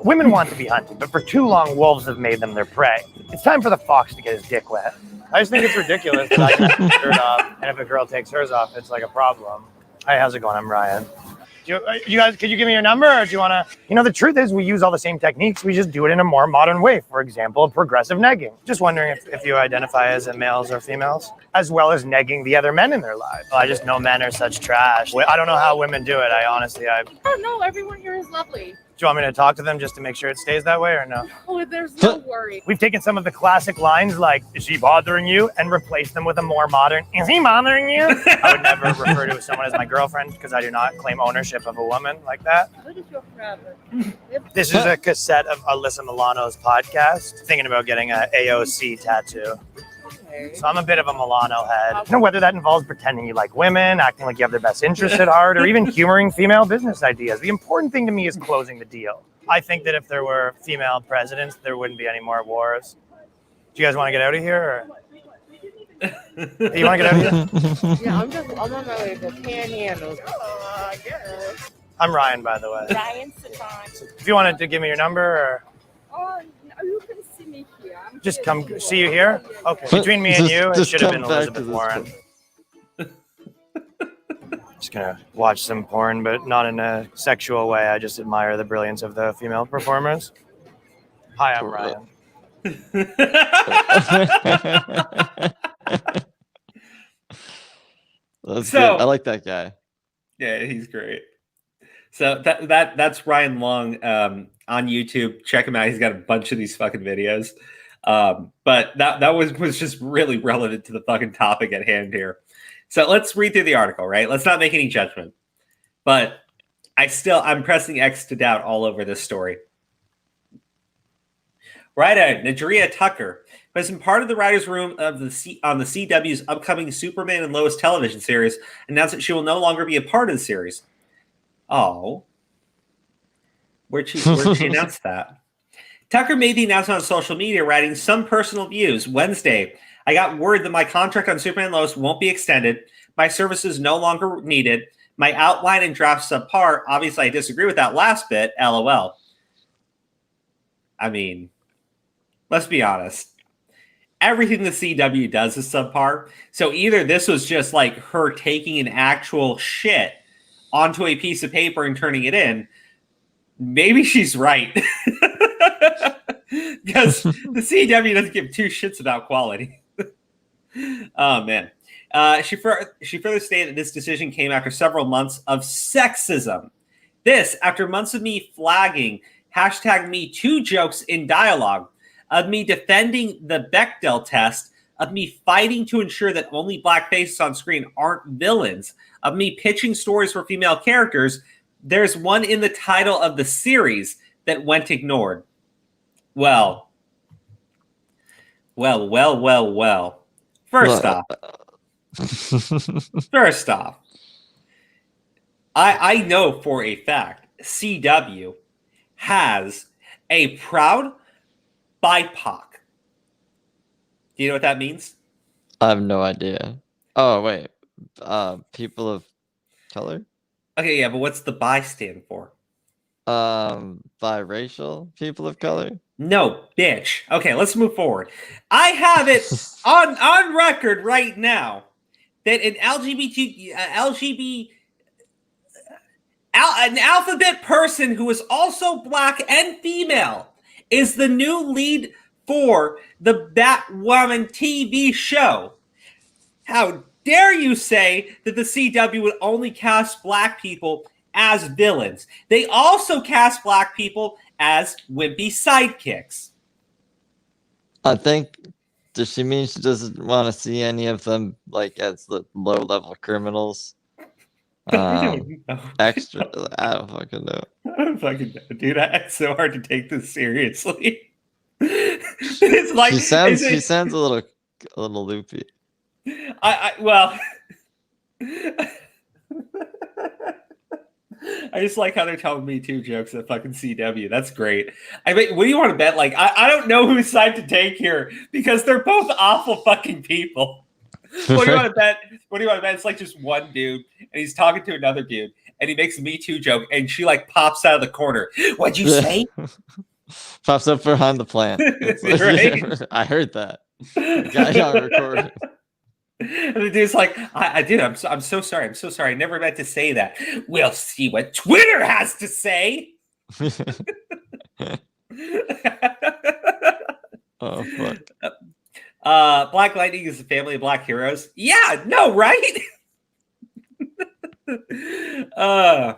Women want to be hunted, but for too long, wolves have made them their prey. It's time for the fox to get his dick wet. I just think it's ridiculous that I can have my shirt off, and if a girl takes hers off, it's like a problem. Hi, how's it going? I'm Ryan. You guys, could you give me your number, or do you want to? The truth is we use all the same techniques. We just do it in a more modern way. For example, progressive negging. Just wondering if you identify as males or females, as well as negging the other men in their lives. I just know men are such trash. I don't know how women do it. Oh no, everyone here is lovely. Do you want me to talk to them just to make sure it stays that way or no? Oh, there's no worry. We've taken some of the classic lines like, is she bothering you? And replaced them with a more modern, is he bothering you? I would never refer to someone as my girlfriend because I do not claim ownership of a woman like that. What is your problem? This is a cassette of Alyssa Milano's podcast. Thinking about getting an AOC tattoo. So I'm a bit of a Milano head. Whether that involves pretending you like women, acting like you have their best interests at heart, or even humoring female business ideas. The important thing to me is closing the deal. I think that if there were female presidents, there wouldn't be any more wars. Do you guys want to get out of here? Or? You want to get out of here? Yeah, I'm on my way to Panhandle. I'm Ryan, by the way. Ryan Saban. If you wanted to give me your number, or Oh, no, you can see me here. just come see you here? Okay. Between me and you, it should have been come back to Elizabeth this Warren. Just gonna watch some porn, but not in a sexual way. I just admire the brilliance of the female performers. Hi, I'm Ryan. That's So- good. I like that guy. Yeah, he's great. So that's Ryan Long on YouTube. Check him out. He's got a bunch of these fucking videos. But that was just really relevant to the fucking topic at hand here. So let's read through the article, right? Let's not make any judgment. But I'm pressing X to doubt all over this story. Writer Nadria Tucker, who has been part of the writer's room of on the CW's upcoming Superman and Lois television series, announced that she will no longer be a part of the series. Oh. Where'd she announce that? Tucker made the announcement on social media, writing some personal views. Wednesday, I got word that my contract on Superman and Lois won't be extended. My services no longer needed. My outline and draft subpar. Obviously, I disagree with that last bit. LOL. I mean, let's be honest. Everything the CW does is subpar. So either this was just like her taking an actual shit onto a piece of paper and turning it in. Maybe she's right. Because the CW doesn't give two shits about quality. Oh, man. She further stated that this decision came after several months of sexism. This, after months of me flagging #MeToo jokes in dialogue, of me defending the Bechdel test, of me fighting to ensure that only black faces on screen aren't villains, of me pitching stories for female characters. There's one in the title of the series that went ignored. Well. First off, I know for a fact CW has a proud BIPOC. Do you know what that means? I have no idea. Oh wait, people of color. Okay, yeah, but what's the bi stand for? Biracial people of color. No, bitch. Okay, let's move forward. I have it on record right now that an an alphabet person who is also black and female is the new lead for the Batwoman TV show. How dare you say that the CW would only cast black people as villains? They also cast black people as wimpy sidekicks. I think, does she mean she doesn't want to see any of them like as the low-level criminals? I don't know. Extra, I don't fucking know. I don't fucking know, dude. It's so hard to take this seriously. It's like She sounds a little loopy. Well, I just like how they're telling Me Too jokes at fucking CW. That's great. I mean, what do you want to bet? Like, I don't know whose side to take here because they're both awful fucking people. What do you want to bet? What do you want to bet? It's like just one dude, and he's talking to another dude, and he makes a Me Too joke, and she like pops out of the corner. What'd you say? Pops up behind the plant. Like, Right? I heard that. Got it on recording. And the dude's like, I did. I'm so sorry. I'm so sorry. I never meant to say that. We'll see what Twitter has to say. Oh fuck. Black Lightning is a family of black heroes. Yeah, no, right? I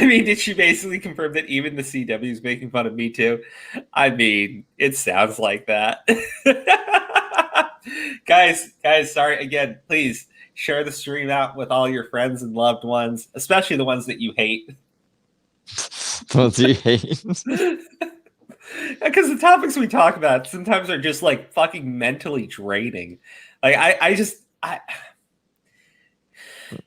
mean, did she basically confirm that even the CW is making fun of Me Too? I mean, it sounds like that. Guys, sorry again. Please share the stream out with all your friends and loved ones, especially the ones that you hate. What do you hate? Because the topics we talk about sometimes are just like fucking mentally draining. Like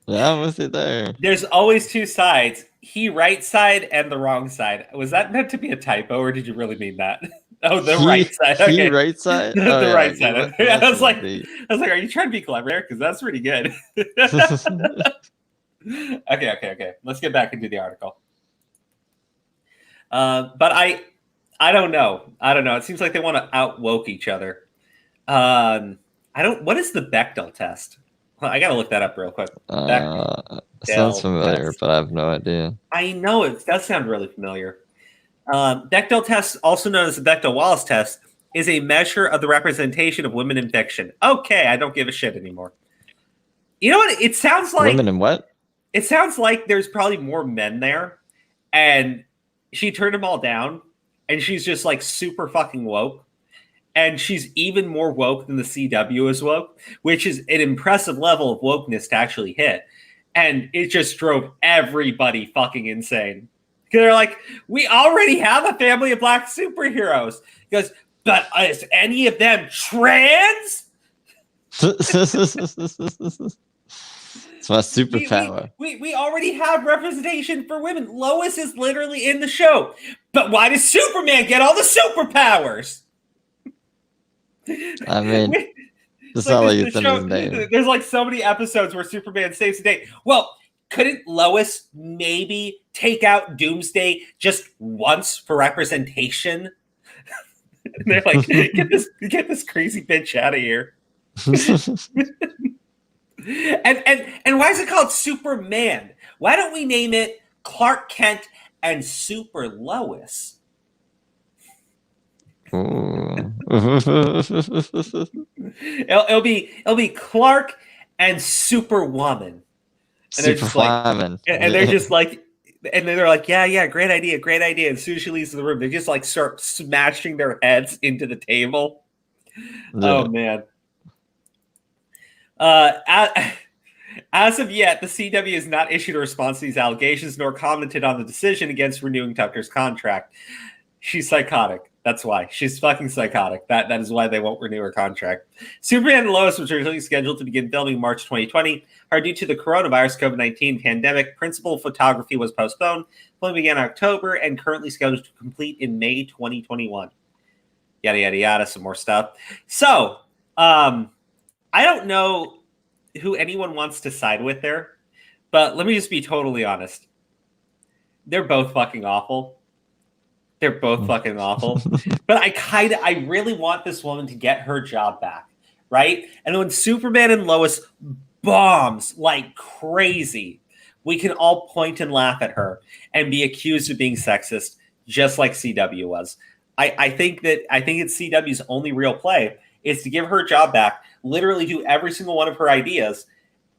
Yeah, I'm with you there. There's always two sides. He right side and the wrong side. Was that meant to be a typo, or did you really mean that? Oh, the right side. Okay. He right side. The Oh, right side. I was like, the... are you trying to be clever there? Because that's pretty good. Okay. Let's get back into the article. But I don't know. It seems like they want to out woke each other. What is the Bechdel test? Well, I got to look that up real quick. Sounds familiar, test. but I have no idea. I know it does sound really familiar. Bechdel test, also known as the Bechdel-Wallace test, is a measure of the representation of women in fiction. Okay, I don't give a shit anymore. You know what? It sounds like women in what? It sounds like there's probably more men there, and she turned them all down, and she's just like super fucking woke. And she's even more woke than the CW is woke, which is an impressive level of wokeness to actually hit. And it just drove everybody fucking insane. Because they're like, we already have a family of black superheroes. He goes, but is any of them trans? It's my superpower. We already have representation for women. Lois is literally in the show. But why does Superman get all the superpowers? I mean, it's not like it's in his name. There's like so many episodes where Superman saves the day. Well, couldn't Lois maybe take out Doomsday just once for representation? And they're like, get this crazy bitch out of here. And why is it called Superman? Why don't we name it Clark Kent and Super Lois? It'll be Clark and Superwoman. And they're just like, and they're just like, and they're like, yeah, great idea. And as soon as she leaves the room, they just like start smashing their heads into the table. Yeah. Oh man. As of yet, the CW has not issued a response to these allegations nor commented on the decision against renewing Tucker's contract. She's psychotic. That's why. She's fucking psychotic. That is why they won't renew her contract. Superman and Lois was originally scheduled to begin filming March 2020. However, due to the coronavirus COVID-19 pandemic, principal photography was postponed. Filming began in October and currently scheduled to complete in May 2021. Yada, yada, yada, some more stuff. So, I don't know who anyone wants to side with there, but let me just be totally honest. They're both fucking awful. They're both fucking awful. But I really want this woman to get her job back, right? And when Superman and Lois bombs like crazy, we can all point and laugh at her and be accused of being sexist. just like CW was. I think it's CW's only real play is to give her job back, literally do every single one of her ideas,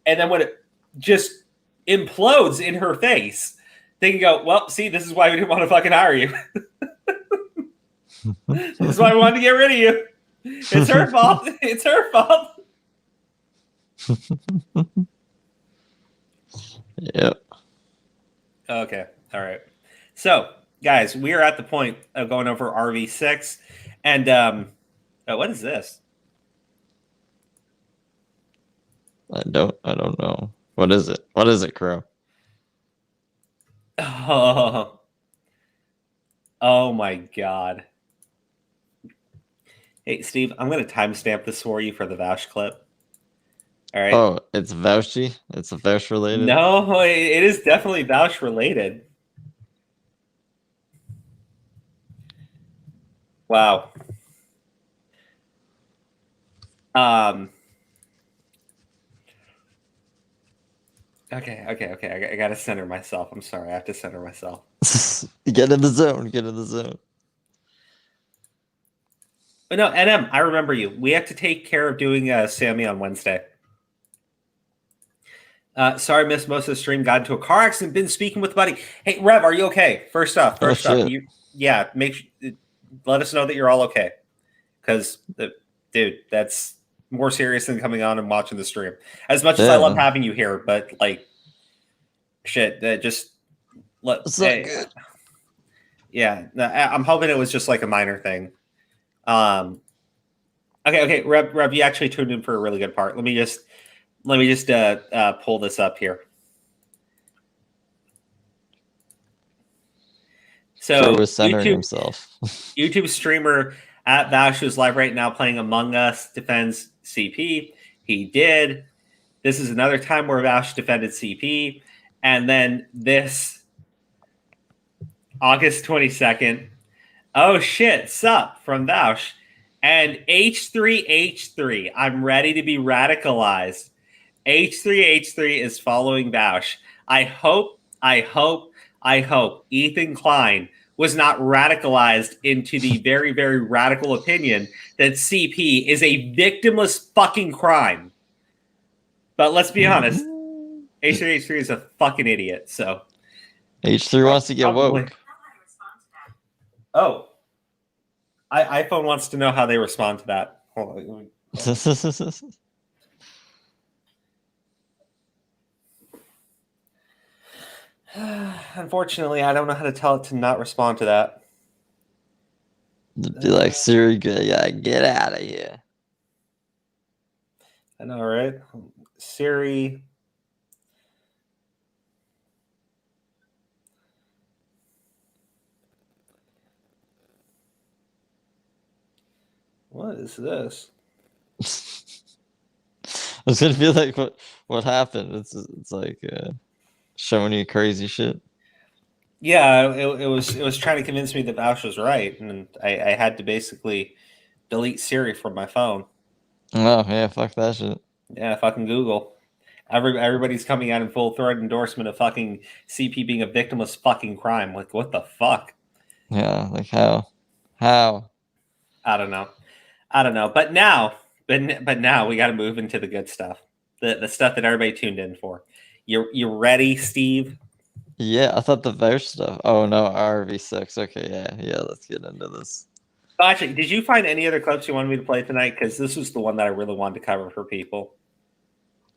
and then when it just implodes in her face, they can go, well, see, this is why we didn't want to fucking hire you. This is why we wanted to get rid of you. It's her fault. It's her fault. Yep. Okay. All right. So, guys, we are at the point of going over RV6. And what is this? I don't know. What is it? What is it, Crow? Oh my God. Hey, Steve, I'm going to timestamp this for you for the Vouch clip. All right. Oh, it's Vouchy? It's a Vouch related? No, it is definitely Vouch related. Wow. Okay. I gotta center myself. I'm sorry. I have to center myself. Get in the zone. Get in the zone. But no, NM, I remember you. We have to take care of doing Sammy on Wednesday. Sorry, missed most of the stream. Got into a car accident. Been speaking with a buddy. Hey, Rev, are you okay? First off, shit. Let us know that you're all okay. Because, dude, that's more serious than coming on and watching the stream. As much as I love having you here, but like, shit, just let. It's not good. Yeah, I'm hoping it was just like a minor thing. Okay, Rev, you actually tuned in for a really good part. Let me just pull this up here. So was centering himself. YouTube streamer at Vash is live right now playing Among Us, defends CP. He did. This is another time where Vash defended CP. And then this August 22nd. Oh shit, sup from Vash. And H3H3. I'm ready to be radicalized. H3H3 is following Vash. I hope Ethan Klein was not radicalized into the very, very radical opinion that CP is a victimless fucking crime. But let's be honest, H3H3 is a fucking idiot, so. H3 wants to get woke. Oh. iPhone wants to know how they respond to that. Hold on. Unfortunately, I don't know how to tell it to not respond to that. Be like, Siri, get out of here. I know, right? Siri. What is this? I was gonna be like, what happened? It's like showing you crazy shit. Yeah, it was trying to convince me that Vouch was right, and I had to basically delete Siri from my phone. Oh yeah, fuck that shit. Yeah, fucking Google. Everybody's coming out in full throat endorsement of fucking CP being a victimless fucking crime. Like, what the fuck? Yeah, like how? I don't know. But now we got to move into the good stuff, the stuff that everybody tuned in for. You ready, Steve? Yeah, I thought the Vouch stuff. Oh no, RV6. Okay, yeah. Let's get into this. Actually, did you find any other clips you wanted me to play tonight? Because this was the one that I really wanted to cover for people.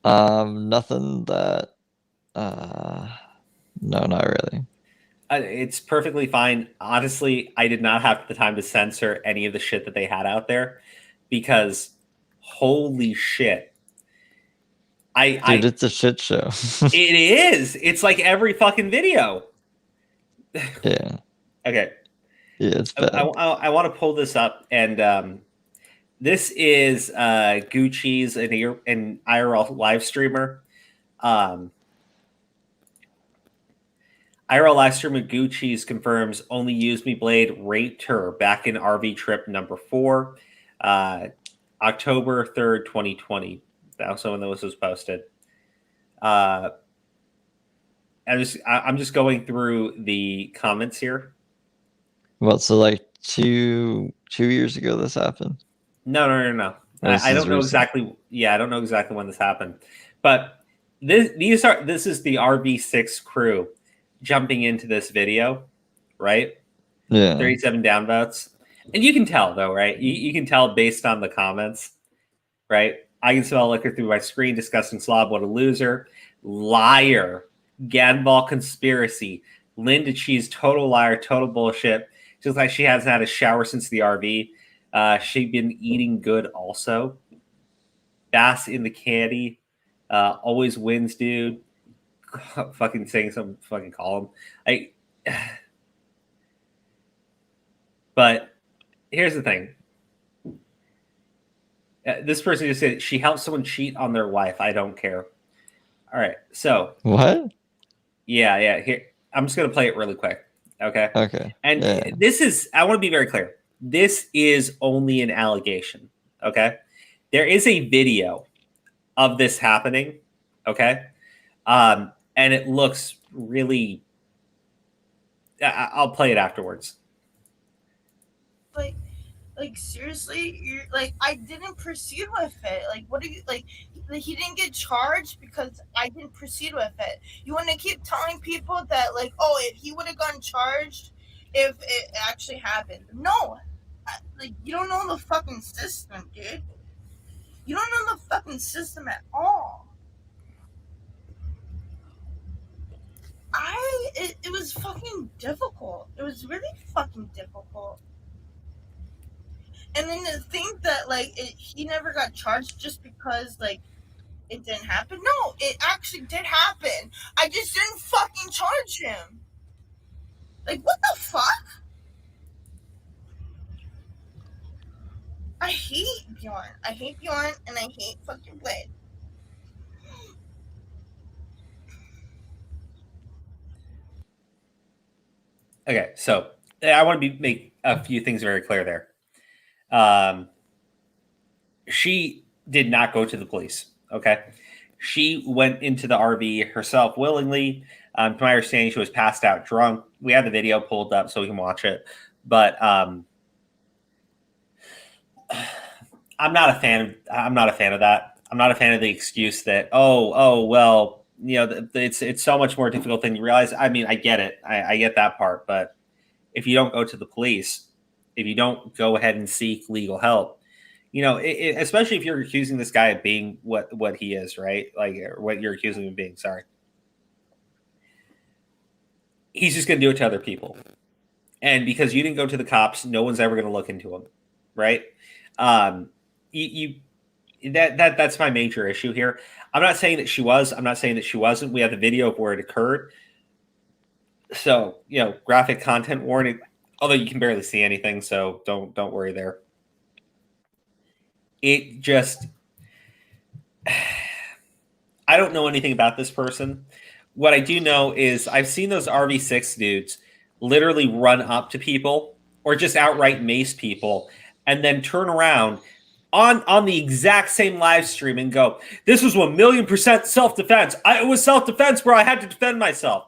Nothing that. No, not really. It's perfectly fine. Honestly, I did not have the time to censor any of the shit that they had out there because holy shit. Dude, it's a shit show. It is. It's like every fucking video. Yeah. Okay. Yeah, it's bad. I want to pull this up, and this is Gucci's an IRL live streamer. IRL live streamer Gucci's confirms only used me blade raped her back in RV trip number 4, October 3rd, 2020. That was when this was posted. I'm just going through the comments here. What? So like two years ago this happened. No. This I is don't know recent. exactly. Yeah, I don't know exactly when this happened, but this is the RV6 crew jumping into this video, right? Yeah. 37 downvotes, and you can tell though, right? You can tell based on the comments, right? I can smell liquor through my screen. Disgusting slob. What a loser. Liar. Ganball conspiracy. Linda Cheese. Total liar. Total bullshit. Just like she hasn't had a shower since the RV. She'd been eating good also. Bass in the caddy. Always wins, dude. Fucking saying some fucking column. But here's the thing. This person just said she helped someone cheat on their wife. I don't care. All right. So What? yeah. Here, I'm just gonna play it really quick. Okay. Okay. And Yeah. this is, I want to be very clear. This is only an allegation. Okay. There is a video of this happening. Okay. And it looks really, I'll play it afterwards. Like seriously, you're like, I didn't proceed with it. Like, what are you like? He didn't get charged because I didn't proceed with it. You want to keep telling people that like, oh, he would have gotten charged if it actually happened. No, like you don't know the fucking system, dude. You don't know the fucking system at all. It was fucking difficult. It was really fucking difficult. And then to think that like he never got charged just because like it didn't happen. No, it actually did happen. I just didn't fucking charge him. Like what the fuck? I hate Bjorn. I hate Bjorn and I hate fucking Blade. Okay, so I want to make a few things very clear there. She did not go to the police. Okay, she went into the RV herself willingly. To my understanding, she was passed out drunk. We have the video pulled up so we can watch it, but I'm not a fan. I'm not a fan of that. I'm not a fan of the excuse that well, you know, it's so much more difficult than you realize. I mean, I get it. I get that part, but if you don't go to the police, if you don't go ahead and seek legal help, you know, especially if you're accusing this guy of being what he is, right? Like what you're accusing him of being. Sorry, he's just going to do it to other people, and because you didn't go to the cops, no one's ever going to look into him, right? That's my major issue here. I'm not saying that she was. I'm not saying that she wasn't. We have the video of where it occurred. So, you know, graphic content warning, although you can barely see anything, so don't worry there. It just, I don't know anything about this person. What I do know is I've seen those RV6 dudes literally run up to people or just outright mace people and then turn around on the exact same live stream and go, this was 1,000,000% self-defense. It was self-defense, bro. I had to defend myself.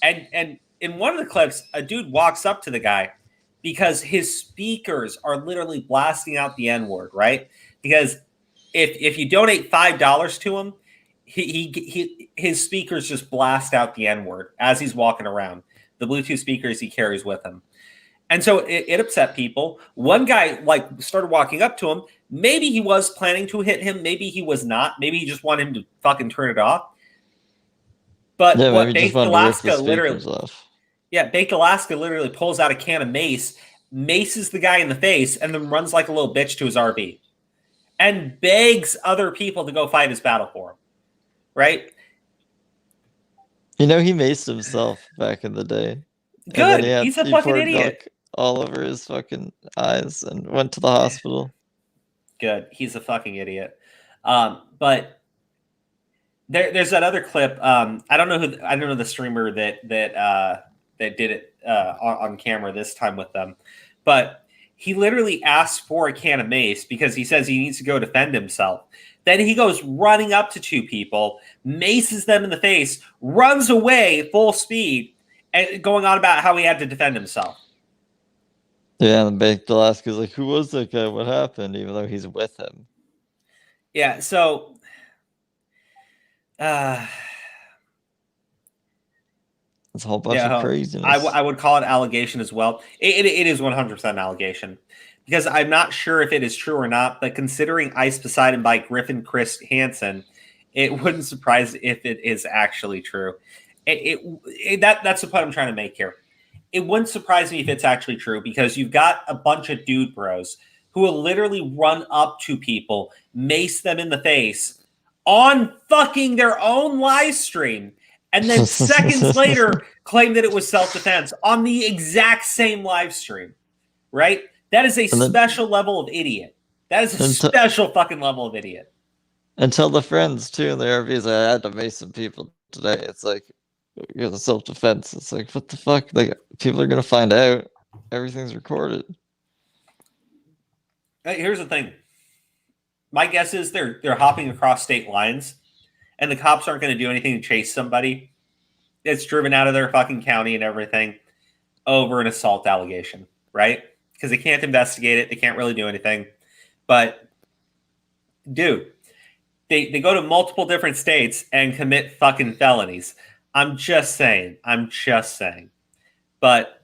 And in one of the clips, a dude walks up to the guy because his speakers are literally blasting out the N-word, right? Because if you donate $5 to him, his speakers just blast out the N-word as he's walking around. The Bluetooth speakers he carries with him. And so it upset people. One guy like started walking up to him. Maybe he was planning to hit him. Maybe he was not. Maybe he just wanted him to fucking turn it off. But Yeah, what maybe Baked just wanted to rip the Alaska literally, speakers off. yeah, Baked Alaska literally pulls out a can of mace, maces the guy in the face, and then runs like a little bitch to his RV, and begs other people to go fight his battle for him. Right? You know, he maced himself back in the day. Good. He's a he fucking poured idiot. milk all over his fucking eyes and went to the hospital. Good. He's a fucking idiot. But there's that other clip. I don't know the streamer that did it on camera this time with them, but he literally asked for a can of mace because he says he needs to go defend himself. Then he goes running up to two people, maces them in the face, runs away full speed, and going on about how he had to defend himself. Yeah, and Alaska's like, who was that guy? What happened? Even though he's with him. Yeah, so It's a whole bunch of craziness. I would call it allegation as well. It is 100% allegation because I'm not sure if it is true or not. But considering Ice Poseidon by Griffin Chris Hansen, it wouldn't surprise if it is actually true. That's the point I'm trying to make here. It wouldn't surprise me if it's actually true because you've got a bunch of dude bros who will literally run up to people, mace them in the face on fucking their own live stream, and then seconds later claim that it was self-defense on the exact same live stream, right? That is a special level of idiot. That is a special fucking level of idiot. And tell the friends too in the RVs, I had to mace some people today. It's like, you're the self-defense. It's like, what the fuck? Like, people are gonna find out. Everything's recorded. Here's the thing. My guess is they're hopping across state lines, and the cops aren't going to do anything to chase somebody that's driven out of their fucking county and everything over an assault allegation, right? Because they can't investigate it. They can't really do anything. But, dude, they go to multiple different states and commit fucking felonies. I'm just saying. But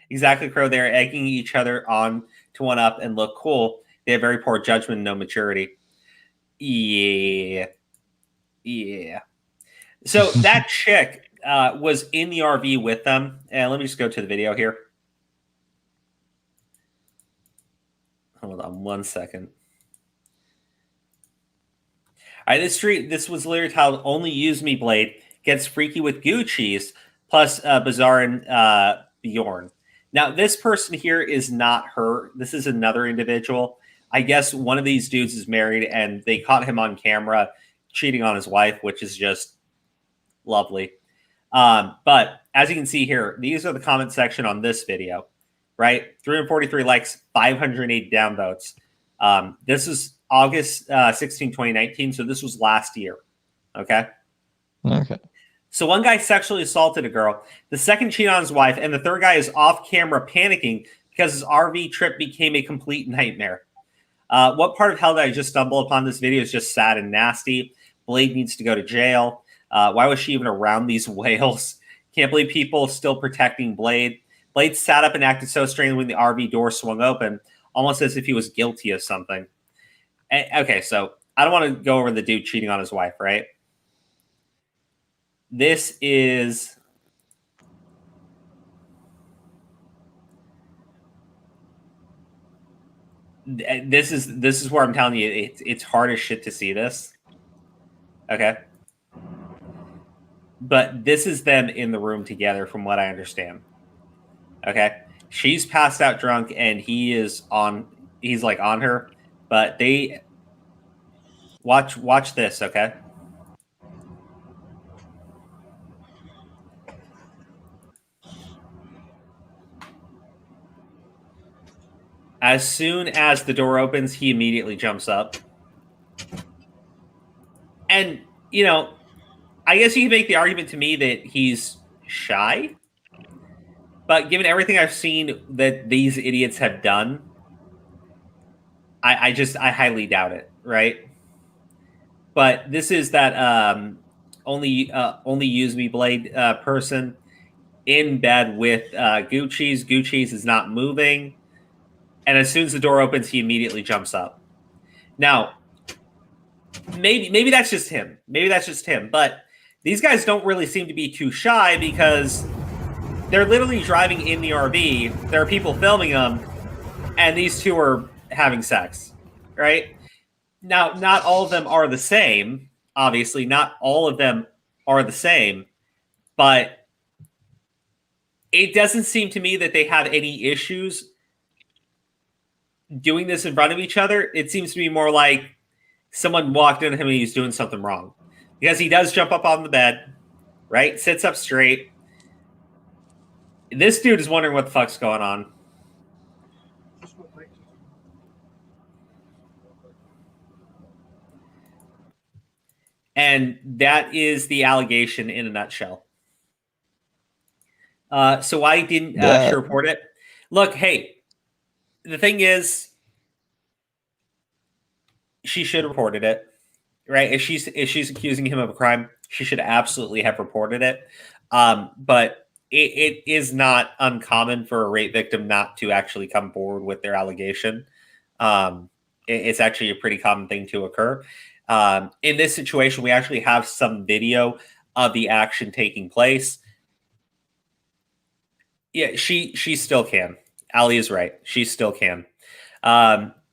exactly, Crow, they're egging each other on to one up and look cool. They have very poor judgment and no maturity. Yeah. So that chick was in the RV with them. And let me just go to the video here. Hold on 1 second. All right, this was literally titled "Only Use Me Blade Gets Freaky with Gucci's plus Bizarre and Bjorn." Now, this person here is not her. This is another individual. I guess one of these dudes is married, and they caught him on camera cheating on his wife, which is just lovely. But as you can see here, these are the comment section on this video, right? 343 likes, 580 downvotes. This is August 16, 2019, so this was last year, okay? Okay. So one guy sexually assaulted a girl, the second cheated on his wife, and the third guy is off camera panicking because his RV trip became a complete nightmare. What part of hell did I just stumble upon? This video is just sad and nasty. Blade needs to go to jail. Why was she even around these whales? Can't believe people still protecting Blade. Blade sat up and acted so strange when the RV door swung open, almost as if he was guilty of something. Okay, so I don't want to go over the dude cheating on his wife, right? This is where I'm telling you it's hard as shit to see this. Okay. But this is them in the room together from what I understand. Okay. She's passed out drunk and he's like on her, but they watch this, okay? As soon as the door opens, he immediately jumps up. And, you know, I guess you can make the argument to me that he's shy. But given everything I've seen that these idiots have done, I highly doubt it, right? But this is that only use me Blade person in bed with Gucci's. Gucci's is not moving. And as soon as the door opens, he immediately jumps up. Now, maybe that's just him. But these guys don't really seem to be too shy because they're literally driving in the RV. There are people filming them, and these two are having sex, right? Now, not all of them are the same. Obviously, not all of them are the same. But it doesn't seem to me that they have any issues doing this in front of each other. It seems to be more like someone walked into him and he's doing something wrong. Because he does jump up on the bed, right? Sits up straight. This dude is wondering what the fuck's going on. And that is the allegation in a nutshell. So why didn't she report it? Look, hey, the thing is, she should have reported it, right? If she's accusing him of a crime, she should absolutely have reported it. But it is not uncommon for a rape victim not to actually come forward with their allegation. It's actually a pretty common thing to occur. In this situation, we actually have some video of the action taking place. Yeah, she still can. Ali is right. She still can.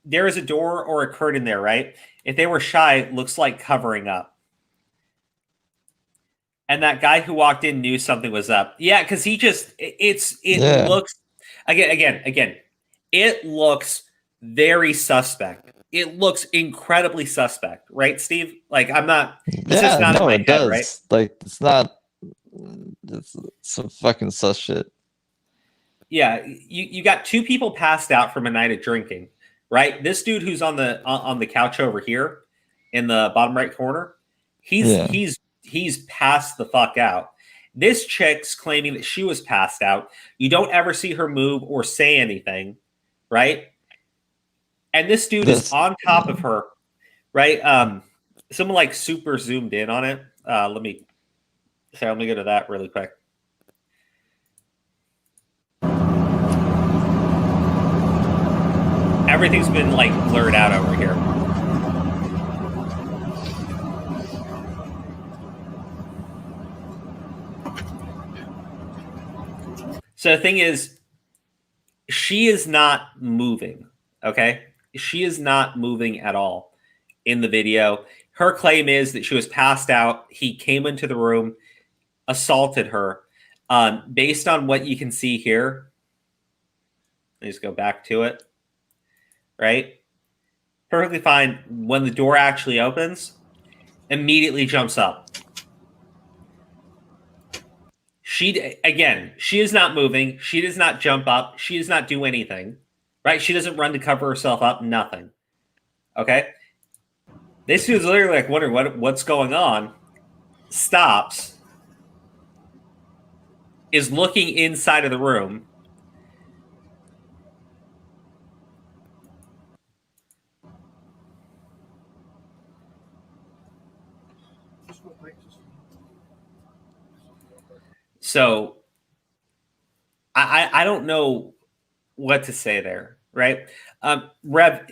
There is a door or a curtain there, right? If they were shy, it looks like covering up. And that guy who walked in knew something was up. Yeah, because it looks again, it looks very suspect. It looks incredibly suspect, right, Steve? Like I'm not it's just not in my head, does. right? Like it's not. It's some fucking sus shit. Yeah, you got two people passed out from a night of drinking, right? This dude who's on the couch over here in the bottom right corner, he's passed the fuck out. This chick's claiming that she was passed out. You don't ever see her move or say anything, right? And this dude is on top of her, right? Someone like super zoomed in on it. Let me go to that really quick. Everything's been like blurred out over here. So the thing is, she is not moving, okay? She is not moving at all in the video. Her claim is that she was passed out. He came into the room, assaulted her. Based on what you can see here, let me just go back to it, right? Perfectly fine. When the door actually opens, immediately jumps up. She is not moving. She does not jump up. She does not do anything, right? She doesn't run to cover herself up. Nothing. Okay. This dude's literally like wondering what's going on. Stops. Is looking inside of the room. So I don't know what to say there, right? Rev,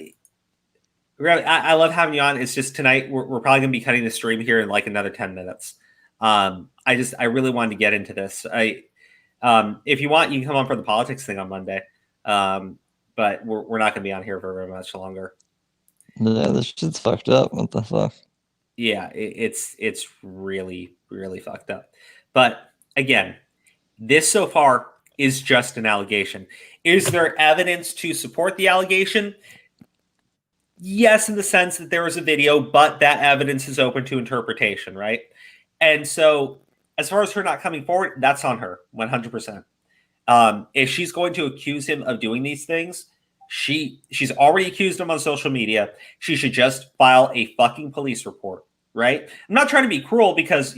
I love having you on. It's just tonight we're probably going to be cutting the stream here in like another 10 minutes. I really wanted to get into this. If you want, you can come on for the politics thing on Monday. But we're not going to be on here for very much longer. Yeah, this shit's fucked up. What the fuck? Yeah, it's really, really fucked up. But again, this so far is just an allegation. Is there evidence to support the allegation? Yes, in the sense that there was a video, but that evidence is open to interpretation, right? And so as far as her not coming forward, that's on her, 100%. If she's going to accuse him of doing these things, she's already accused him on social media. She should just file a fucking police report, right? I'm not trying to be cruel because,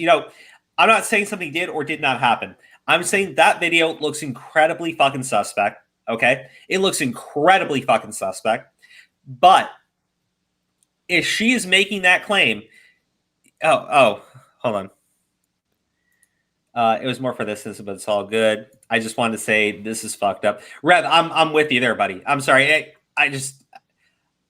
I'm not saying something did or did not happen. I'm saying that video looks incredibly fucking suspect, okay? It looks incredibly fucking suspect. But if she is making that claim, hold on. It was more for this, but it's all good. I just wanted to say this is fucked up. Rev, I'm with you there, buddy. I'm sorry.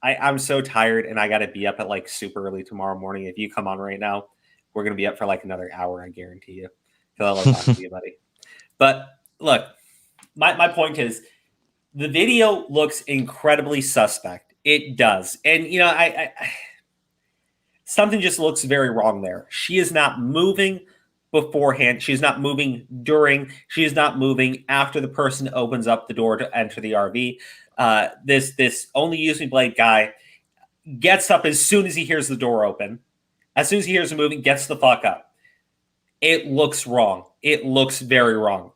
I'm so tired and I got to be up at like super early tomorrow morning. If you come on right now, we're going to be up for like another hour, I guarantee you. Because I love talking to you, buddy. But look, my point is the video looks incredibly suspect. It does. And, something just looks very wrong there. She is not moving beforehand. She's not moving during. She is not moving after the person opens up the door to enter the RV. This only using blade guy gets up as soon as he hears the door open. As soon as he hears the moving, gets the fuck up. It looks wrong. It looks very wrong.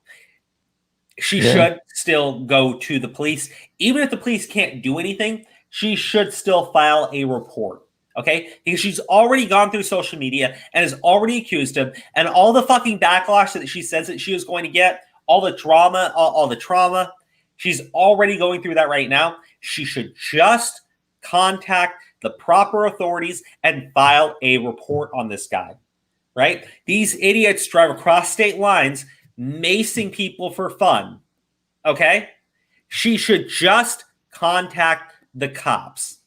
She should still go to the police. Even if the police can't do anything, she should still file a report. Okay? Because she's already gone through social media and has already accused him. And all the fucking backlash that she says that she is going to get, all the drama, all the trauma, She's already going through that right now. She should just contact the proper authorities and file a report on this guy, right? These idiots drive across state lines, macing people for fun, okay? She should just contact the cops.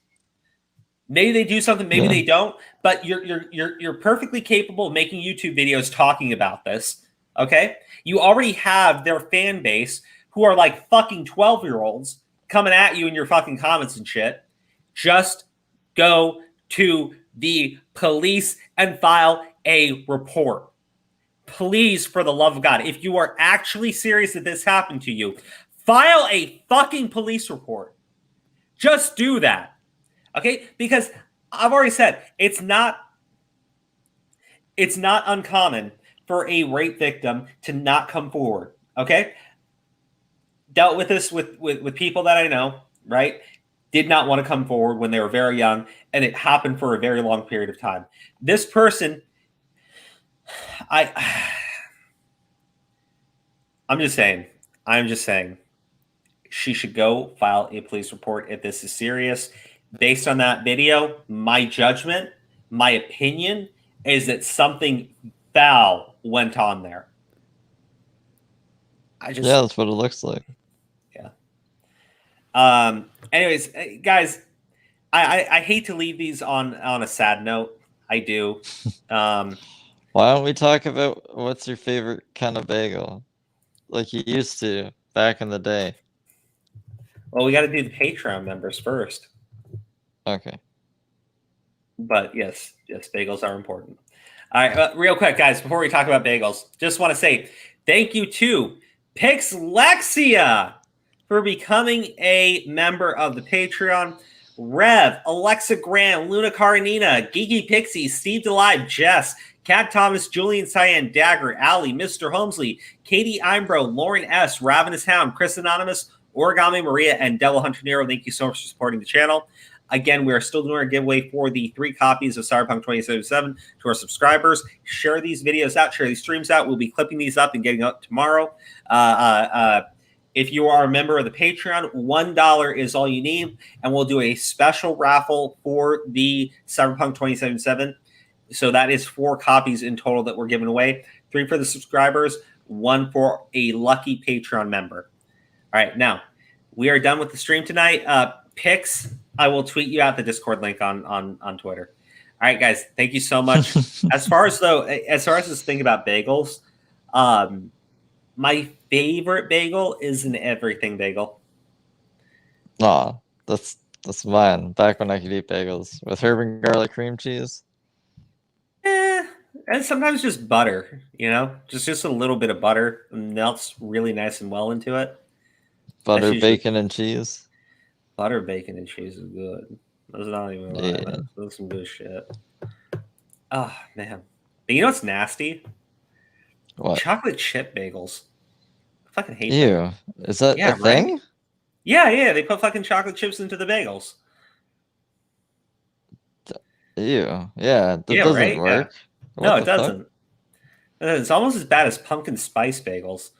Maybe they do something, maybe they don't, but you're perfectly capable of making YouTube videos talking about this, okay? You already have their fan base who are like fucking 12-year-olds coming at you in your fucking comments and shit. Just go to the police and file a report. Please, for the love of God, if you are actually serious that this happened to you, file a fucking police report. Just do that. Okay? Because I've already said it's not uncommon for a rape victim to not come forward. Okay? Dealt with this with people that I know, right? Did not want to come forward when they were very young, and it happened for a very long period of time. This person, I'm just saying, she should go file a police report if this is serious. Based on that video, my judgment, my opinion is that something foul went on there. Yeah, that's what it looks like. Yeah. Anyways, guys, I hate to leave these on a sad note. I do. Why don't we talk about what's your favorite kind of bagel? Like you used to back in the day. Well, we got to do the Patreon members first. Okay. But yes, bagels are important. All right, real quick, guys, before we talk about bagels, just want to say thank you to Pixlexia for becoming a member of the Patreon. Rev, Alexa Graham, Luna Karenina, Geeky Pixie, Steve DeLive, Jess, Cat Thomas, Julian Cyan, Dagger, Ali, Mr. Holmesley, Katie Imbro, Lauren S., Ravenous Hound, Chris Anonymous, Origami Maria, and Devil Hunter Nero. Thank you so much for supporting the channel. Again, we are still doing our giveaway for the 3 copies of Cyberpunk 2077 to our subscribers. Share these videos out, share these streams out. We'll be clipping these up and getting up tomorrow. If you are a member of the Patreon, $1 is all you need, and we'll do a special raffle for the Cyberpunk 2077. So that is 4 copies in total that we're giving away. 3 for the subscribers, 1 for a lucky Patreon member. All right, now we are done with the stream tonight. Pix, I will tweet you out the Discord link on Twitter. All right, guys, thank you so much. As far as this thing about bagels, my favorite bagel is an everything bagel. Aw, that's mine. Back when I could eat bagels with herb and garlic cream cheese. And sometimes just butter, just a little bit of butter melts really nice and well into it. Butter, bacon, and cheese. Butter, bacon, and cheese is good. That's not even right. That's some good shit. Oh, man. But you know what's nasty? What? Chocolate chip bagels. I fucking hate them. Ew. Is that a thing? Right? Yeah. They put fucking chocolate chips into the bagels. Ew. Yeah, that doesn't work. Yeah. No, it doesn't. It's almost as bad as pumpkin spice bagels.